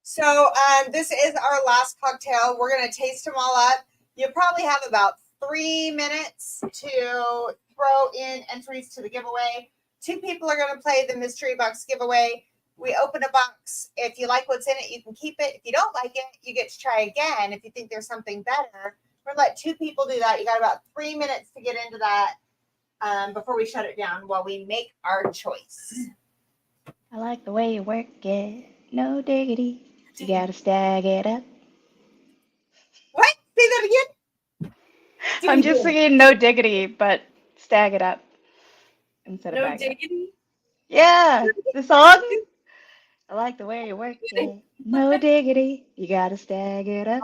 So this is our last cocktail. We're gonna taste them all up. You probably have about 3 minutes to throw in entries to the giveaway. 2 people are gonna play the mystery box giveaway. We open a box. If you like what's in it, you can keep it. If you don't like it, you get to try again. If you think there's something better, we're gonna let 2 people do that. You got about 3 minutes to get into that before we shut it down while we make our choice. I like the way you work it. No diggity. You gotta stag it up. What? Say that again? I'm just singing no diggity, but stag it up instead of No bag it up. diggity. Yeah, the song. I like the way you work it. No diggity. You gotta stag it up.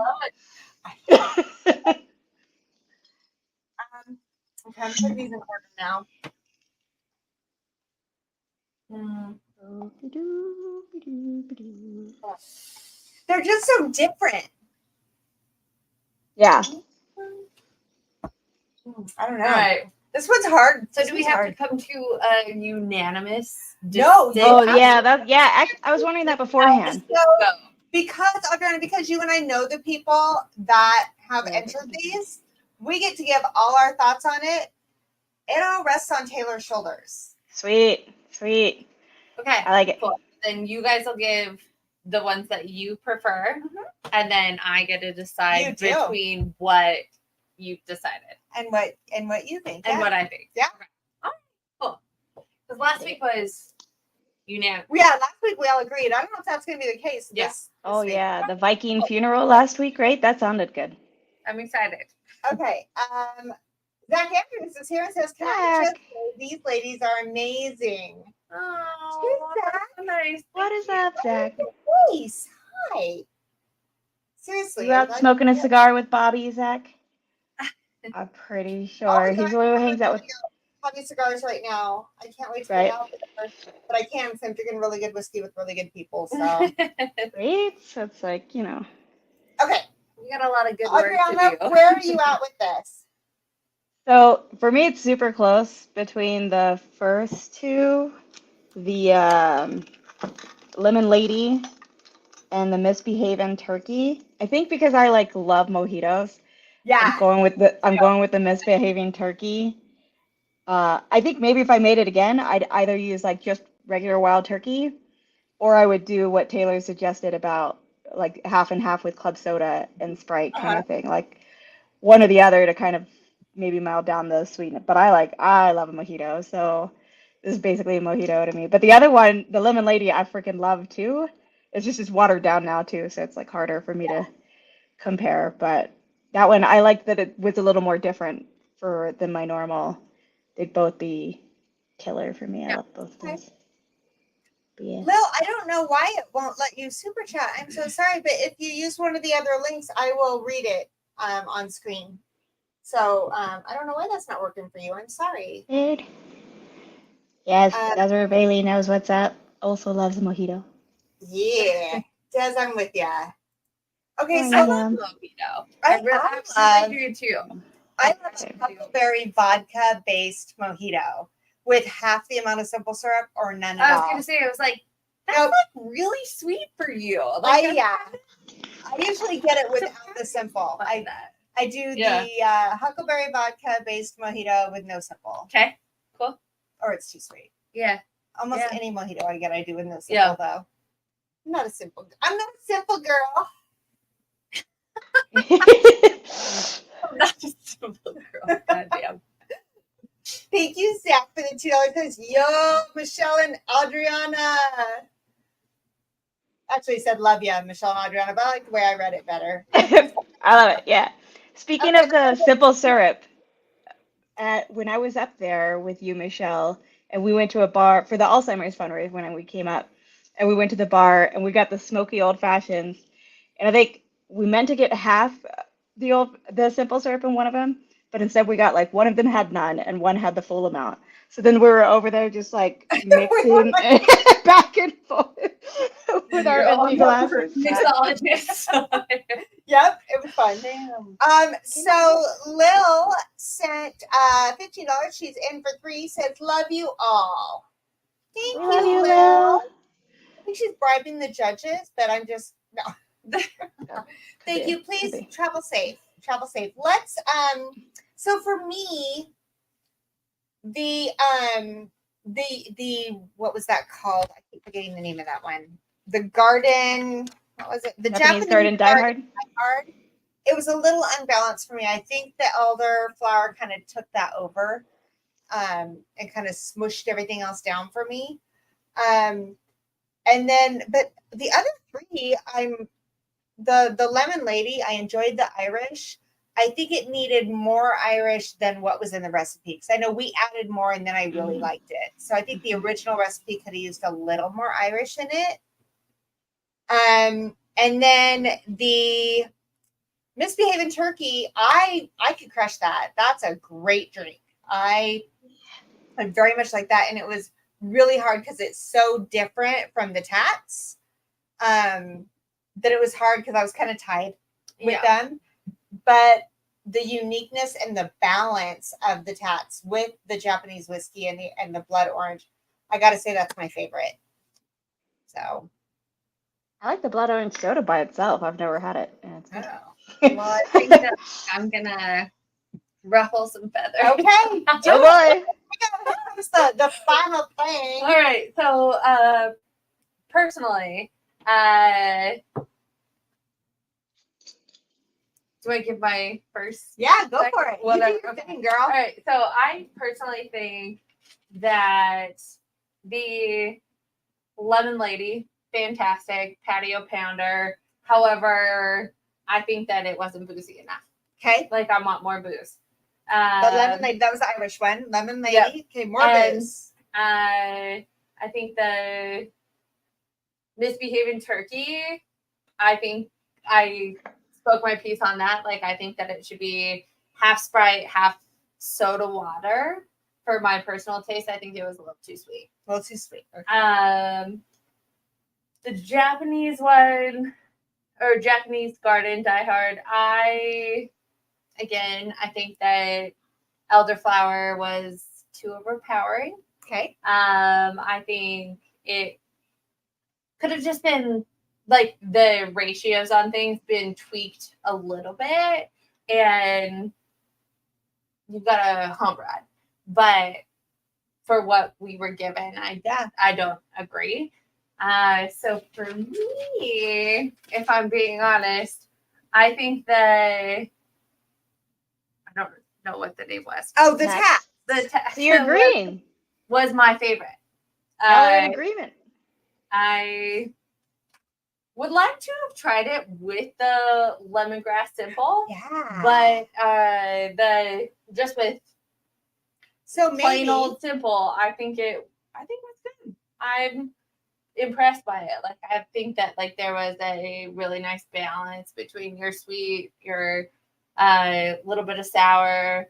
Okay, I'm putting these in order now. They're just so different. Yeah. I don't know. All right. This one's hard. So This do we one's have hard. to come to a unanimous? No, decision? Oh yeah, I was wondering that beforehand. So, because Adriana, because you and I know the people that have entered these, we get to give all our thoughts on it. It all rests on Taylor's shoulders. Sweet. Okay. I like it. Cool. Then you guys will give the ones that you prefer, and then I get to decide You do. between what you've decided And what you think. and Yeah. what I think. Yeah. Okay. All right. Cool. Because last week was unanimous. Yeah, last week we all agreed. I don't know if that's going to be the case. Yeah. This Oh week. yeah, the Viking funeral last week, right? That sounded good. I'm excited. Okay. Zach Andrews is here and says, "Can I just Zach. say these ladies are amazing." Oh, Zach. that's so nice. What is up, Zach? Nice. Hi. Seriously. You out like- smoking a cigar with Bobby, Zach? I'm pretty sure. He's the one who hangs out with. Having cigars right now. I can't wait to Right. get out there, but I can because I'm drinking really good whiskey with really good people. So Right? So it's like, you know. okay, We got a lot of good work Adriana, to do. where are you at with this? So for me, it's super close between the first two, the Lemon Lady and the Misbehaving Turkey. I think because I like love mojitos, I'm going with the Misbehaving Turkey. I think maybe if I made it again, I'd either use like just regular wild turkey, or I would do what Taylor suggested about like half and half with club soda and Sprite kind of thing, like one or the other to kind of maybe mild down the sweetness. But I love a mojito, so this is basically a mojito to me. But the other one, the Lemon Lady, I freaking love too. It's just watered down now too, so it's like harder for me to compare. But that one, I like that it was a little more different than my normal. They'd both be killer for me. I love both of those. But yeah. Lil, I don't know why it won't let you super chat. I'm so sorry, but if you use one of the other links, I will read it on screen. So I don't know why that's not working for you. I'm sorry. Dude. Yes, Desiree Bailey knows what's up. Also loves a mojito. Yeah, Des, I'm with ya. Okay, I so I know. love mojito. I I really love- do too. I love huckleberry vodka based mojito with half the amount of simple syrup or none at I was all. gonna say, I was like, that's Nope. like really sweet for you. Like, I usually get it without the simple. I that. I do Yeah. the huckleberry vodka based mojito with no simple, Okay, cool. or it's too sweet. Yeah. Almost Yeah. any mojito I get, I do with no simple Yeah. though. I'm not a simple girl. I'm not just a simple girl. Goddamn. Thank you, Zach, for the $2. Yo, Michelle and Adriana. Actually said love ya, Michelle and Adriana, but I like the way I read it better. I love it. Yeah. Speaking of the simple syrup, when I was up there with you, Michelle, and we went to a bar for the Alzheimer's fundraiser when we came up, and we went to the bar and we got the smoky old fashions, and I think we meant to get half the simple syrup in one of them, but instead we got like one of them had none and one had the full amount. So then we were over there just like mixing back and forth with our empty glasses. Mixologist. Yep, it was fun. So Lil sent $15. She's in for 3. Says love you all. Thank We love you, Lil. Lil. I think she's bribing the judges, but I'm just no. Thank you. Please Could be. travel safe. Travel safe. Let's so for me, the what was that called? I keep forgetting the name of that one. The garden, what was it? The Japanese garden Die Hard. Hard. It was a little unbalanced for me. I think the elderflower kind of took that over and kind of smushed everything else down for me. And then, but the other 3, the Lemon Lady, I enjoyed the Irish. I think it needed more Irish than what was in the recipe. Because I know we added more and then I really liked it. So I think the original recipe could have used a little more Irish in it. And then the Misbehaving Turkey, I could crush that. That's a great drink. I very much like that. And it was really hard because it's so different from the tats that it was hard because I was kind of tied with them. But the uniqueness and the balance of the tats with the Japanese whiskey and the blood orange, I got to say that's my favorite. So I like the blood orange soda by itself. I've never had it. Yeah, it's Oh. good. Well, I think that I'm gonna ruffle some feathers. Okay. Oh boy. Here comes the final thing. All right. So, personally, do I give my first? Yeah, go second? for it. You Whatever. do your Okay. thing, All girl. right. So I personally think that the Lemon Lady, fantastic patio pounder. However, I think that it wasn't boozy enough. Okay. Like I want more booze. The lemon lady, that was the Irish one. Lemon lady. Yep. Okay, more And- booze. I think the Misbehaving Turkey, I think I spoke my piece on that. Like, I think that it should be half Sprite, half soda water. For my personal taste, I think it was a little too sweet. A little too sweet. Okay. The Japanese one, or Japanese Garden Die Hard, I think that elderflower was too overpowering. Okay. I think it could have just been like the ratios on things been tweaked a little bit, and you've got a home run. But for what we were given, I don't agree. So for me, if I'm being honest, I think that I don't know what the name was. Oh, the tap. So you're agreeing. was my favorite. Y'all are in agreement. I would like to have tried it with the lemongrass simple, Yeah. but the just with so maybe plain old simple, I think it's good. I'm impressed by it. Like I think that like there was a really nice balance between your sweet, your little bit of sour,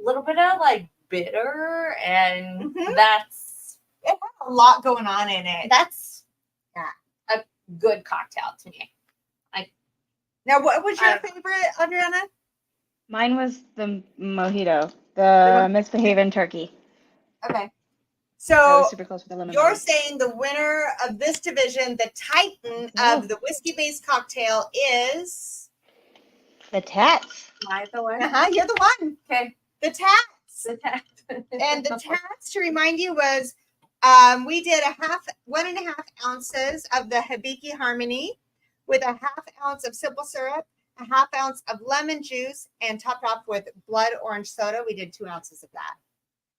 little bit of like bitter, and that's it had a lot going on in it. that's a good cocktail to me. Now, what was your I- favorite, Adriana? Mine was the mojito, the Misbehaving Turkey. Okay. That So was super close with the lemon. you're saying the winner of this division, the Titan of the whiskey-based cocktail, is The Tats. Am I the one? you're the one. Okay. The Tats. And the Tats, to remind you, was we did 1.5 ounces of the Hibiki Harmony with 1/2 ounce of simple syrup, 1/2 ounce of lemon juice, and topped off with blood orange soda. We did 2 ounces of that.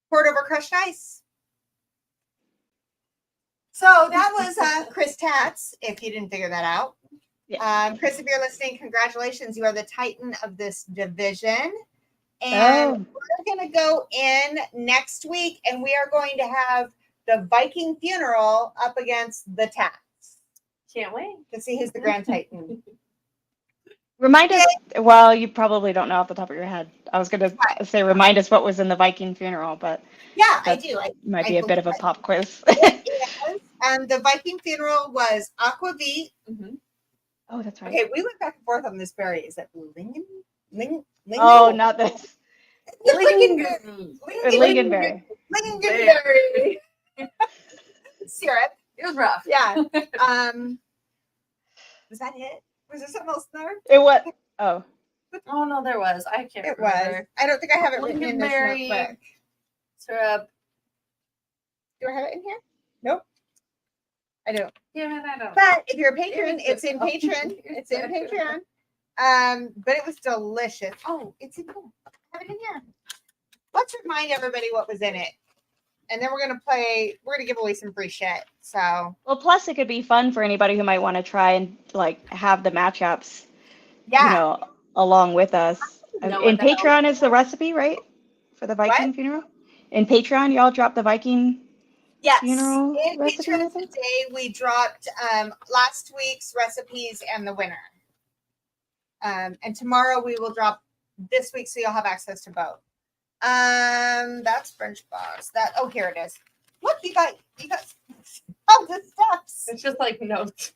Poured over crushed ice. So that was Chris Tats, if you didn't figure that out. Yeah. Chris, if you're listening, congratulations. You are the Titan of this division. And we're going to go in next week, and we are going to have the Viking funeral up against the Tats Can't wait. to see who's the Grand Titan. Remind us, well, you probably don't know off the top of your head. I was going to say remind us what was in the Viking funeral, but Yeah, I That's- do. might be a bit of a pop quiz. Yes. And the Viking funeral was aquavit. Oh, that's right. Okay, we went back and forth on this berry. Is that Lingen? Oh, not this. Lingonberry. Lingonberry. Syrup. It was rough. Yeah. Was that it? Was there something else there? It was. Oh, Oh no, there was. I can't It was. remember. I don't think I have it written in this Lingonberry. notebook. Syrup. Do I have it in here? Nope. I don't. Yeah, I don't. But if you're a patron, It was it's in good. Patreon. It's in Patreon. But it was delicious. Oh, it's in here. I have it in here. Let's remind everybody what was in it. And then we're gonna give away some free shit. So well, plus it could be fun for anybody who might want to try and like have the matchups, yeah. you know, along with us. know In what the hell- Patreon is the recipe, right? For the Viking funeral? In Patreon, y'all drop the Viking Yes. funeral In recipe, Patreon I think? today, we dropped last week's recipes and the winner. And tomorrow we will drop this week, so you'll have access to both. That's French box. Here it is. Look, you got all the steps. It's just like notes.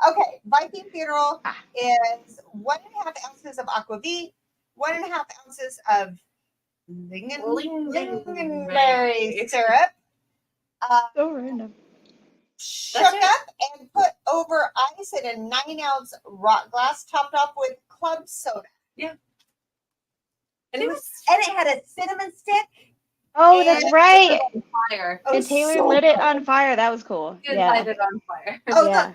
Okay, Viking funeral is 1.5 ounces of aquavit, 1.5 ounces of lingonberry syrup. So random. Shook up and put over ice in a 9-ounce rock glass, topped off with club soda. Yeah. And it was and it had a cinnamon stick. Oh, that's right. on fire. Oh, And Taylor so lit it good. on fire. That was cool. It Yeah. light it on fire. Oh, Yeah.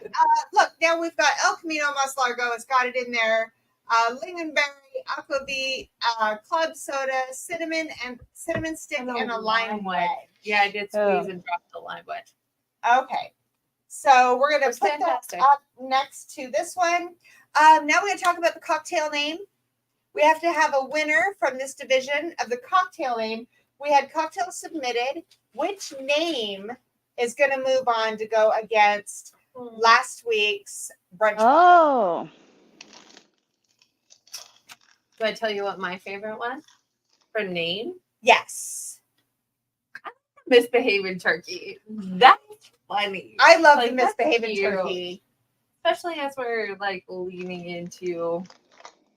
look, now we've got El Camino Mas Largo. It's got it in there. Lingonberry, aquavit, club soda, cinnamon stick, and a lime wedge. Yeah, I did Oh. squeeze and drop the lime wedge. Okay. So we're going That's to put fantastic. that up next to this one. Now we're going to talk about the cocktail name. We have to have a winner from this division of the cocktail name. We had cocktails submitted. Which name is going to move on to go against last week's brunch? Oh. Do I tell you what my favorite was? For name? Yes. Misbehaving turkey. That's funny. I love Like, the that's misbehaving cute. turkey. Especially as we're like leaning into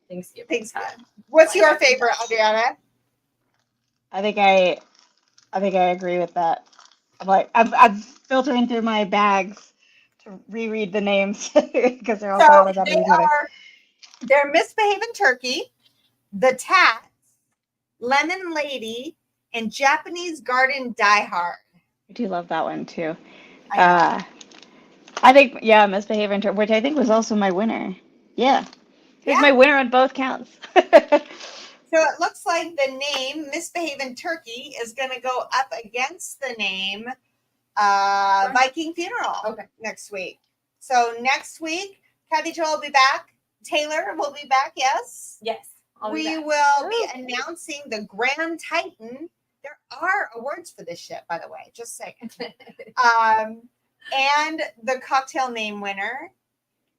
Thanksgiving time. What's your favorite, Adriana? I think I agree with that. I'm filtering through my bags to reread the names because they're all So followed up with they each other. they're misbehaving turkey, the tats, lemon lady, and Japanese garden diehard. I do love that one too. I I think misbehaving turkey, which I think was also my winner. Yeah, it was Yeah. my winner on both counts. So it looks like the name Misbehaving Turkey is going to go up against the name Viking Funeral next week. So next week, Kathy Joel will be back. Taylor will be back, yes? Yes. We will be announcing the Grand Titan. There are awards for this ship, by the way, just saying. And the cocktail name winner.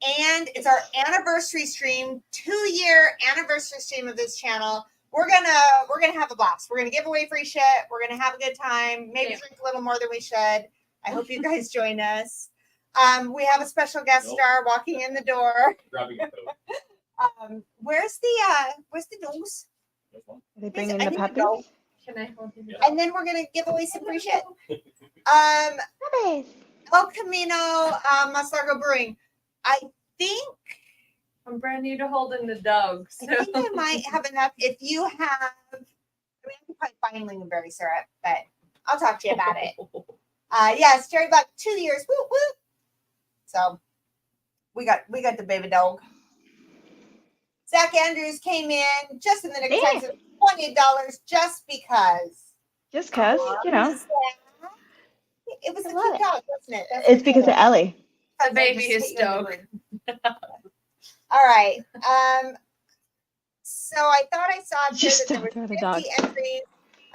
And it's our anniversary stream, 2-year anniversary stream of this channel. We're gonna have a blast. We're gonna give away free shit. We're gonna have a good time. Maybe drink a little more than we should. I hope you guys join us. We have a special guest star walking in the door. Grabbing a coat. Where's the dogs? Are they bringing I the think puppies? go. Can I hold you? And then we're gonna give away some free shit. Puppies. El Camino Mas Largo Brewing. I think I'm brand new to holding the dogs. I think I might have enough. If you have, I can probably find lingonberry syrup, but I'll talk to you about it. Yes, Jerry Buck, 2 years. Woo woo. So we got the baby dog. Zach Andrews came in just in the nick of time, so $20 just because. Just cause, you know. It was a I love cute it. dog, wasn't it? It's because of Ellie. The baby is stoked. All right. So I thought I saw here Just that there don't were throw 50 the dog. entries.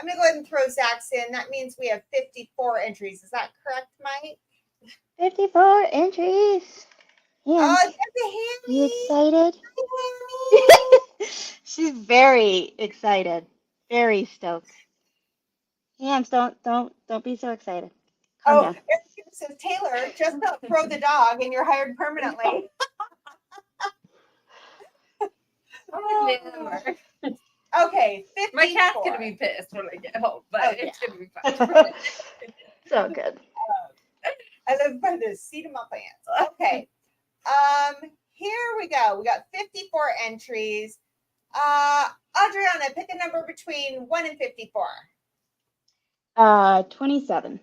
I'm gonna go ahead and throw Zach's in. That means we have 54 entries. Is that correct, Mike? 54 entries. Oh, Yeah. there's a You Hammy. excited? She's very excited. Very stoked. Hams, don't be so excited. Calm Oh, down. Eric says, Taylor, just don't throw the dog and you're hired permanently. Okay, 54. My cat's gonna be pissed when I get home, but Oh, it's gonna be fine. So good. I live by the seat of my pants. Okay. Here we go. We got 54 entries. Adriana, pick a number between 1 and 54. 27.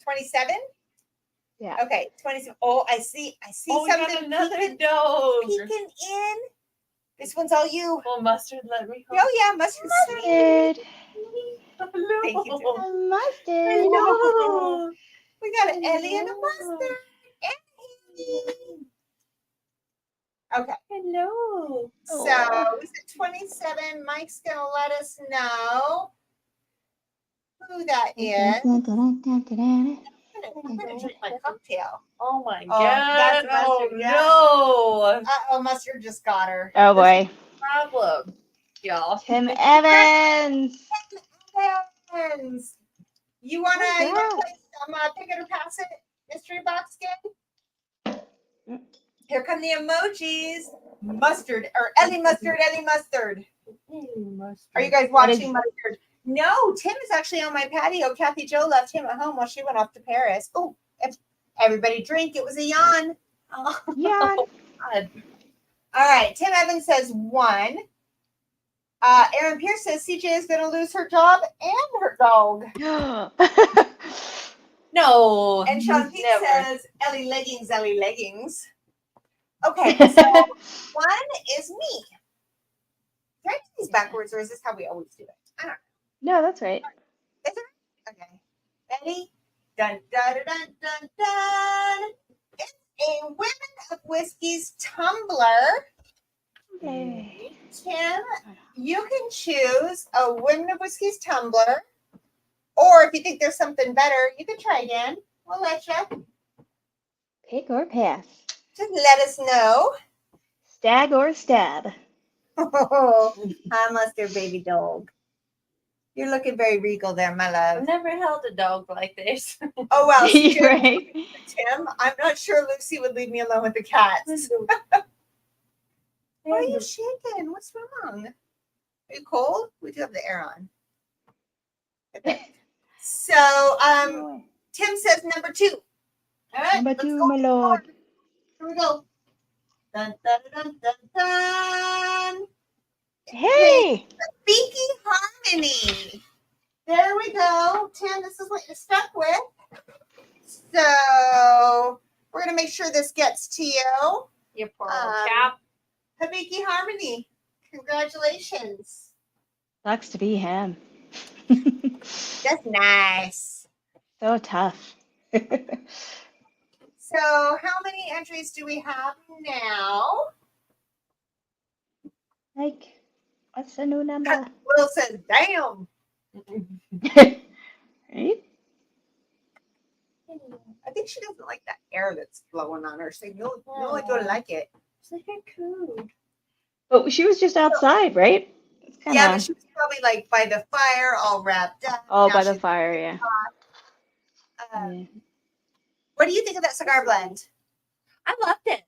27? Yeah. Okay, 27. Oh, I see Oh, we got something another peeking dog. in. This one's all you. Well, mustard, let me hold. Oh yeah, mustard. Mustard. Hello. Thank you, dear. A mustard. Hello. We got an Ellie and a mustard. Ellie. Okay. Hello. So we said 27. Mike's gonna let us know who that is. I'm gonna drink my cocktail. Oh my Oh, god. that's Oh mustard, yeah. no. Oh, mustard just got her. Oh boy. Problem, y'all. Tim Evans. Evans. You wanna play some pick it or pass it mystery box game? Here come the emojis. Mustard or Ellie mustard, Ellie mustard. Are you guys watching mustard? No, Tim is actually on my patio. Kathy Jo left him at home while she went off to Paris. Oh, everybody drink. It was a yawn. Oh. Yeah. God. All right. Tim Evans says 1. Aaron Pierce says CJ is going to lose her job and her dog. No. And Sean Pete never. says Ellie leggings. Okay, so one is me. Did I do these backwards, or is this how we always do it? I don't know. No, that's right. Is it? Okay. Ready? Dun, dun, dun, dun, dun, dun. It's a Women of Whiskey's tumbler. Yay. Tim, you can choose a Women of Whiskey's tumbler, or if you think there's something better, you can try again. We'll let you. Pick or pass. Just let us know. Stag or stab. Hi, mustard baby dog. You're looking very regal there, my I've love. never held a dog like this. Oh, well, Tim, Right. I'm not sure Lucy would leave me alone with the cats. Why are you shaking? What's wrong? Are you cold? We do have the air on. Okay. So, Tim says number 2. All right, Number let's 2, go. my lord. Here we go. Dun, dun, dun, dun, dun. Hey! Beaky Harmony. There we go. Tim, this is what you're stuck with. So, we're going to make sure this gets to you. Your poor old chap. Habiki Harmony, congratulations. Sucks to be him. That's nice. So tough. So how many entries do we have now? Like, what's the new number? Will says, damn. Right? I think she doesn't like that air that's blowing on her. So you'll don't like it. It's like a cool. But she was just outside, right? It's kinda, Yeah, but she was probably like by the fire, all wrapped up. oh, Now by the she's, fire, yeah. yeah. What do you think of that cigar blend? I loved it.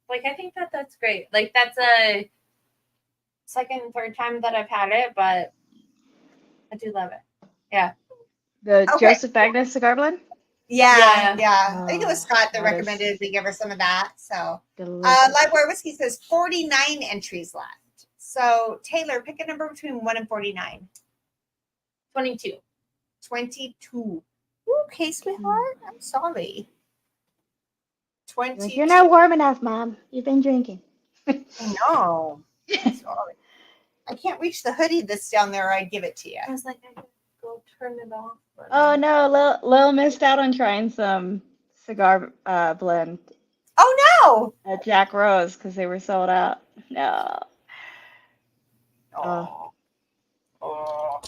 Like, I think that's great. Like, that's a second, third time that I've had it, but I do love it. Yeah. The Okay. Joseph Magnus cigar blend? Yeah. Yeah. I think it was Scott that that is recommended we give her some of that. So Delicious. Livewire Whiskey says 49 entries left. So Taylor, pick a number between 1 and 49. 22. 22. Okay, sweetheart. I'm sorry. 22. You're not warm enough, Mom. You've been drinking. No. I'm sorry. I can't reach the hoodie that's down there, or I'd give it to you. I was like, I could go turn it off. But Oh no, Lil missed out on trying some cigar blend Oh, at Jack Rose because they were sold out. No. no. Oh.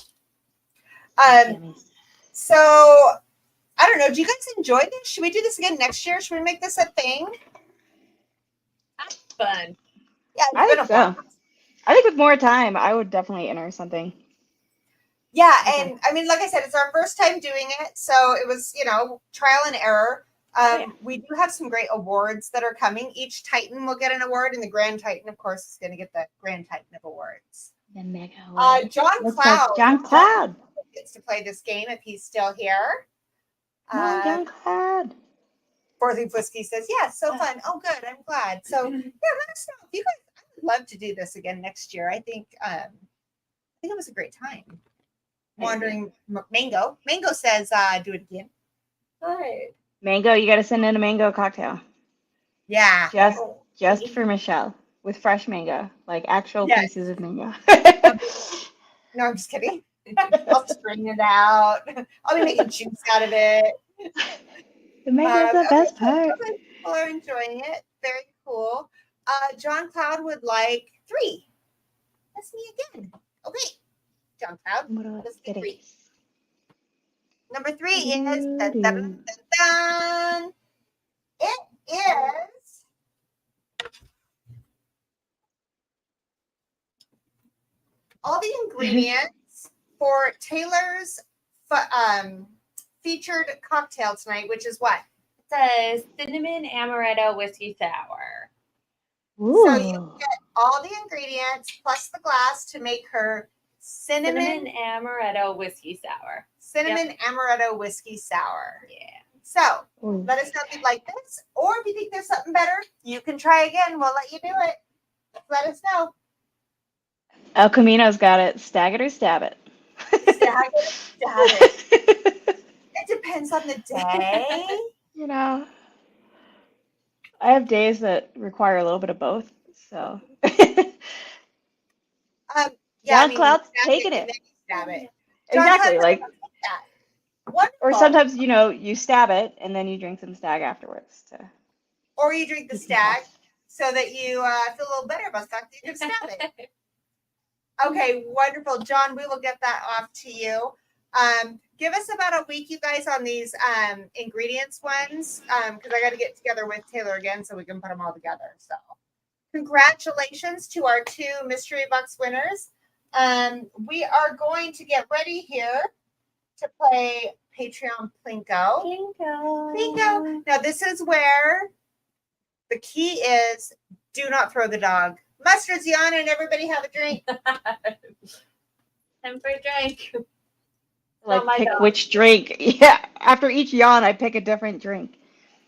Yummies. So I don't know. Do you guys enjoy this? Should we do this again next year? Should we make this a thing? fun. Yeah, I it's think been a so. I think with more time, I would definitely enter something. Yeah, Okay. and I mean, like I said, it's our first time doing it, so it was, trial and error. Yeah. We do have some great awards that are coming. Each Titan will get an award, and the Grand Titan, of course, is going to get the Grand Titan of Awards. The mega award. John Looks Cloud like John Cloud. gets to play this game if he's still here. Come on, John Cloud. Fourth Leaf Whiskey says, yeah, so fun. Oh, good. I'm glad. So, yeah, let us know. If you guys, I would love to do this again next year. I think it was a great time. Wandering Mango. Mango says, do it again. Good. Mango, you got to send in a mango cocktail. Yeah. Just for Michelle with fresh mango, like actual Yes. pieces of mango. No, I'm just kidding. I'll string it out. I'll be making juice out of it. The mango's the best part. People are enjoying it. Very cool. John Cloud would like 3. That's me again. Okay. John Cloud. Let's do 3. Number 3 is dun, dun, dun, dun. It is all the ingredients for Taylor's featured cocktail tonight, which is what? It's a cinnamon amaretto whiskey sour. Ooh. So you get all the ingredients plus the glass to make her cinnamon Amaretto whiskey sour. amaretto whiskey sour. Yeah. So Ooh. let us know if you'd like this, or if you think there's something better, you can try again. We'll let you do it. Let us know. El Camino's got it. Stag it or stab it. Stag it, stab it. It depends on the day. You know, I have days that require a little bit of both. So, Yeah, John Cloud's stab taking and it. then you stab it. John Exactly. Cloud Like, doesn't take that. Wonderful. or sometimes, you stab it and then you drink some stag afterwards. Or you drink the keep them stag fresh. so that you feel a little better about stuff. You can stab it. Okay, wonderful. John, we will get that off to you. Give us about a week, you guys, on these ingredients ones, because I got to get together with Taylor again so we can put them all together. So congratulations to our 2 mystery box winners. We are going to get ready here to play Patreon Plinko. Plinko. Now, this is where the key is do not throw the dog. Mustard's yawning and everybody have a drink. Time for a drink. Like, my pick dog. which drink. Yeah, after each yawn, I pick a different drink.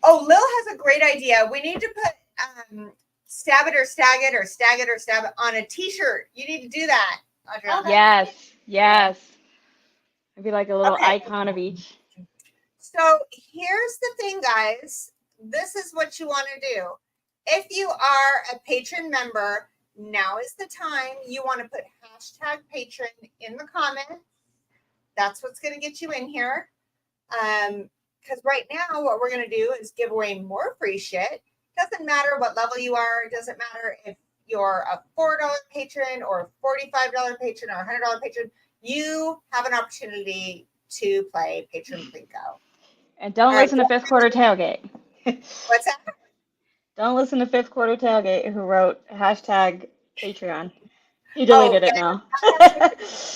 Oh, Lil has a great idea. We need to put stab it or stag it or stag it or stab it on a t-shirt. You need to do that, Adriana. Okay. Yes. It'd be like a little Okay. icon of each. So here's the thing, guys. This is what you want to do. If you are a patron member, now is the time. You want to put #patron in the comments. That's what's going to get you in here. Because right now, what we're going to do is give away more free shit. Doesn't matter what level you are. It doesn't matter if you're a $4 patron or $45 patron or $100 patron. You have an opportunity to play Patron Plinko. And don't All listen right. to Fifth Quarter Tailgate. What's that? Don't listen to Fifth Quarter Tailgate who wrote #Patreon. He deleted it now.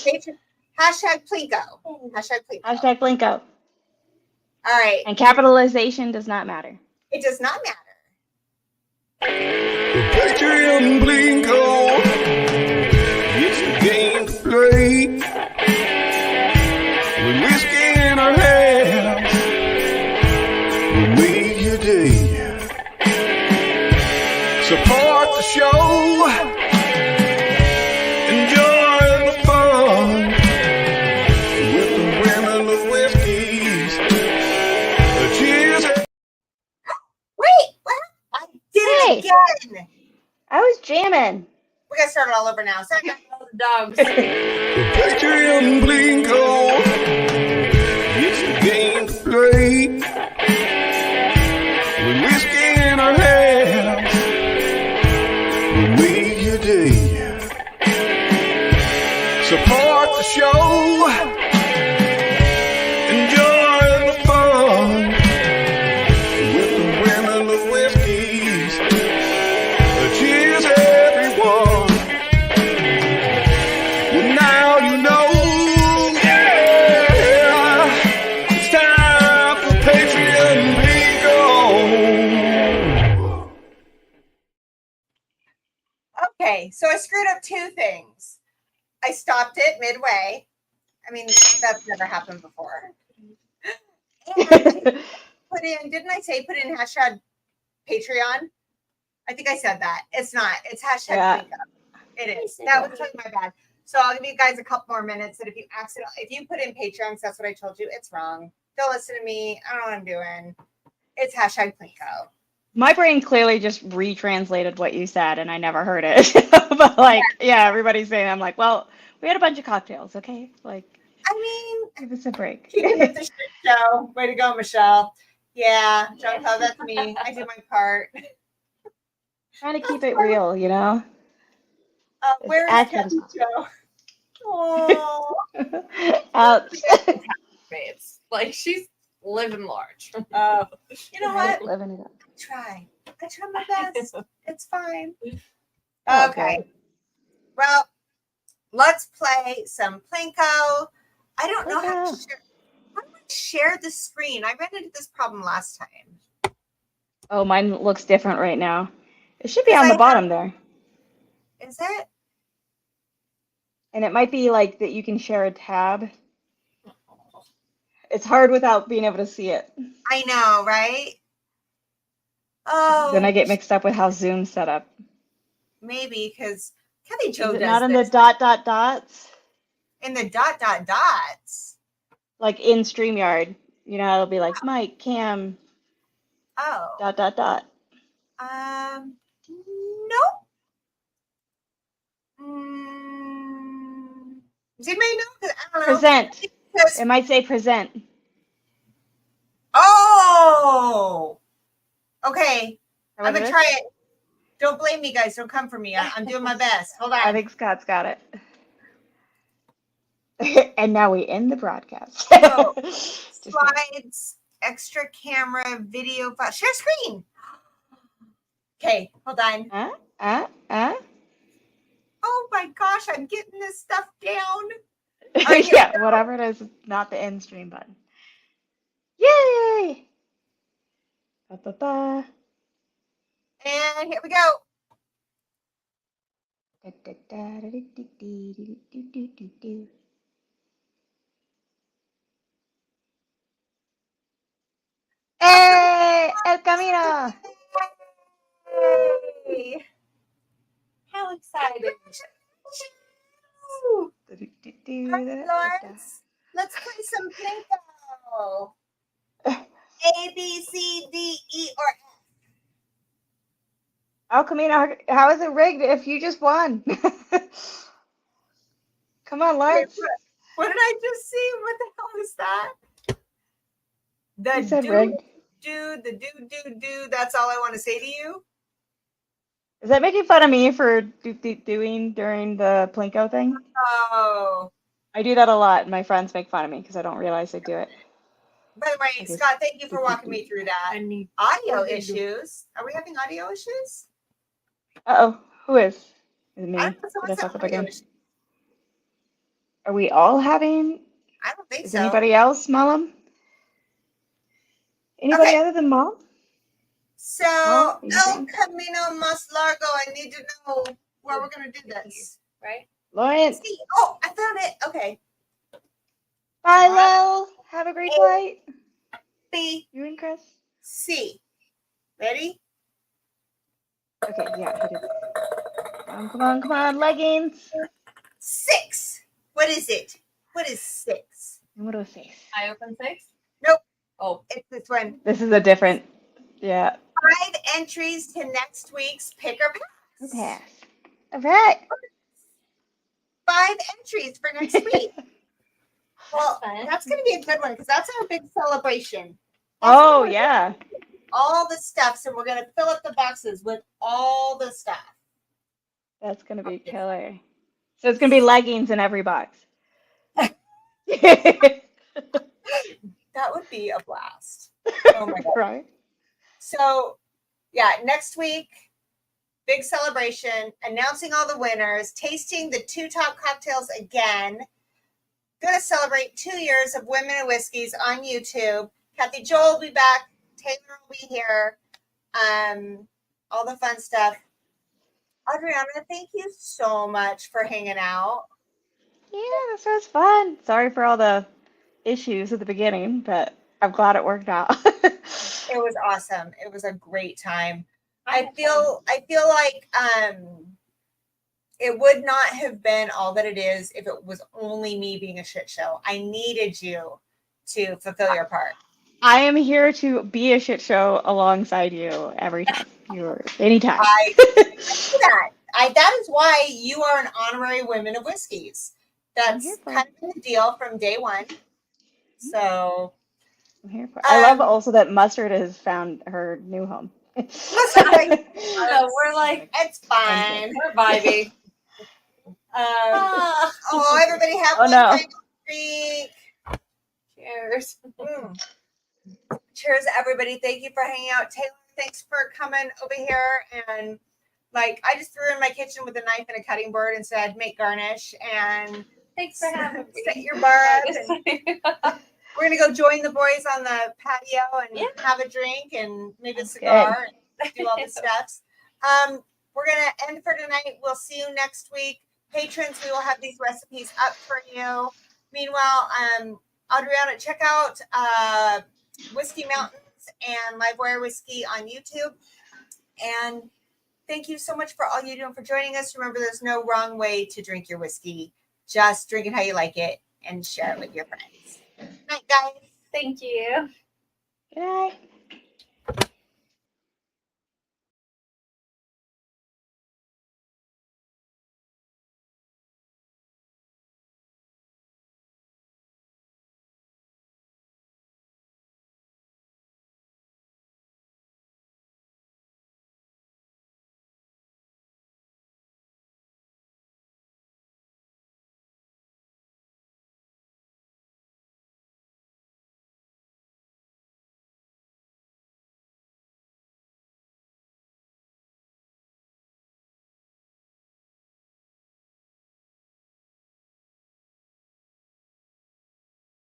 Patron, #Plinko. #Plinko. #Blinko. All right. And capitalization does not matter. It does not matter. Patreon Blinko, it's a game to play. With whiskey in our hands, we'll make your day. Support the show, enjoy the fun with the women of whiskeys. Cheers. Wait, what? I did Hey. it again. I was jamming. We got to start it all over now. Sorry, guys. All the dogs. Patreon Blinko, it's the game to play. With whiskey in our hands, we'll make your day. Support the show, enjoy the fun with the women of whiskeys. Cheers, everyone. Well, now you know, yeah, it's time for Patreon Bingo. Okay, so I screwed up 2 things. I stopped it midway. I mean, that's never happened before. And put in, didn't I say put in #Patreon? I think I said that. It's not. It's Yeah. #Plinko. It is. That was totally my bad. So I'll give you guys a couple more minutes. And if you put in Patreon, 'cause that's what I told you, it's wrong. Don't listen to me. I don't know what I'm doing. It's #Plinko. My brain clearly just retranslated what you said, and I never heard it. But yeah, everybody's saying, I'm like, well, we had a bunch of cocktails, okay? Like, I mean, give us a break. keeping with the shit show. Way to go, Michelle. Yeah, John Cloud, that's me. I did my part. Trying to keep it real, you know? Where is accurate as Kevin Joe? Oh, Ouch. Babes. Like, she's living large. you know what? Living it up. I try my best. It's fine. Oh, Okay. Well, let's play some Plinko. I don't know how to Plinko. share. How do I share the screen? I ran into this problem last time. Oh, mine looks different right now. It should be Yes, on the I bottom there. Is it? And it might be like that you can share a tab. It's hard without being able to see it. I know, right? Oh, Then I get mixed up with how Zoom's set up. maybe because Kathy Joe Is it does not in this. the dots? In the dots. Like in StreamYard. You know, it'll be like Mike, Cam, Oh. dot. Nope. Does anybody know? 'Cause I don't know. Present. Because- It might say present. Oh. Okay. How I'm about gonna this? try it. Don't blame me, guys. Don't come for me. I'm doing my best. Hold on. I think Scott's got it. And now we end the broadcast. Oh. Just kidding. Slides, extra camera, video file. Share screen. Okay, hold on. Oh my gosh, I'm getting this stuff down. right, here Yeah, whatever it is, not the end stream button. Yay! Ba-ba-ba. And here we go. Da-da-da-da-dee-dee-dee-dee-dee-dee-dee. ¡Eh! ¡El camino! Yay. How excited. Woo. All right, Da-dee-dee-dee-da-da-da. Lawrence, let's play some Plinko. A, B, C, D, E, or F. Oh, Camino, how is it rigged if you just won? Come on, Wait, Lawrence. what did I just see? What the hell is that? You said The rigged. do. That's all I want to say to you. Is that making fun of me for doing during the Plinko thing? Oh. I do that a lot, and my friends make fun of me because I don't realize I do it. By the way, Okay. Scott, thank you for walking me through that. I need Audio Okay, issues. Are we having audio issues? Uh-oh, who is? Is it me? I don't know. Did I Someone fuck said up audio again? issues. Are we all having? I don't think Is so. anybody else, Mom? Anybody Okay. other than Mom? So, Well, you El think? Camino Mas Largo. I need to know where we're going to do this. right? Lawrence, See, oh, I found it. Okay. bye, Lel. Have a great flight. B, You and Chris. C. Ready? Okay, yeah, he did. Come on, leggings. 6. What is it? What is 6? Número 6. I open 6? Nope. Oh, It's this one. This is a different, yeah. 5 entries to next week's Pick or Pass. Pass. All right. 5 entries for next week. Well, fun. that's going to be a good one because that's our big celebration. Oh, yeah. All the stuff. So we're going to fill up the boxes with all the stuff. That's going to be killer. So it's going to be leggings in every box. That would be a blast. Oh my God. Right? So, yeah, next week, big celebration, announcing all the winners, tasting the 2 top cocktails again. Going to celebrate 2 years of Women and Whiskeys on YouTube. Kathy Joel will be back. Taylor will be here. All the fun stuff. Adriana, thank you so much for hanging out. Yeah, this was fun. Sorry for all the issues at the beginning, but I'm glad it worked out. It was awesome. It was a great time. I feel like it would not have been all that it is if it was only me being a shit show. I needed you to fulfill your part. I am here to be a shit show alongside you every time. Anytime. I see that. That is why you are an honorary Women of Whiskeys. That's here for kind of been the deal from day one. So I'm here for I love also that Mustard has found her new home. Mustard, like, so we're like, it's fine. we're vibing. Oh, everybody have Oh, one no. final drink. Cheers. Cheers, everybody. Thank you for hanging out. Taylor, thanks for coming over here. And like, I just threw in my kitchen with a knife and a cutting board and said, make garnish and Thanks for having me. set your bar up. And we're going to go join the boys on the patio and have a drink and maybe a cigar and do all the stuffs. We're going to end for tonight. We'll see you next week. Patrons, we will have these recipes up for you. Meanwhile, Adriana, check out Whiskey Mountains and Livewire Whiskey on YouTube. And Thank you so much for all you do and for joining us. Remember, there's no wrong way to drink your whiskey. Just drink it how you like it and share it with your friends. Good night, guys. Thank you. Good night.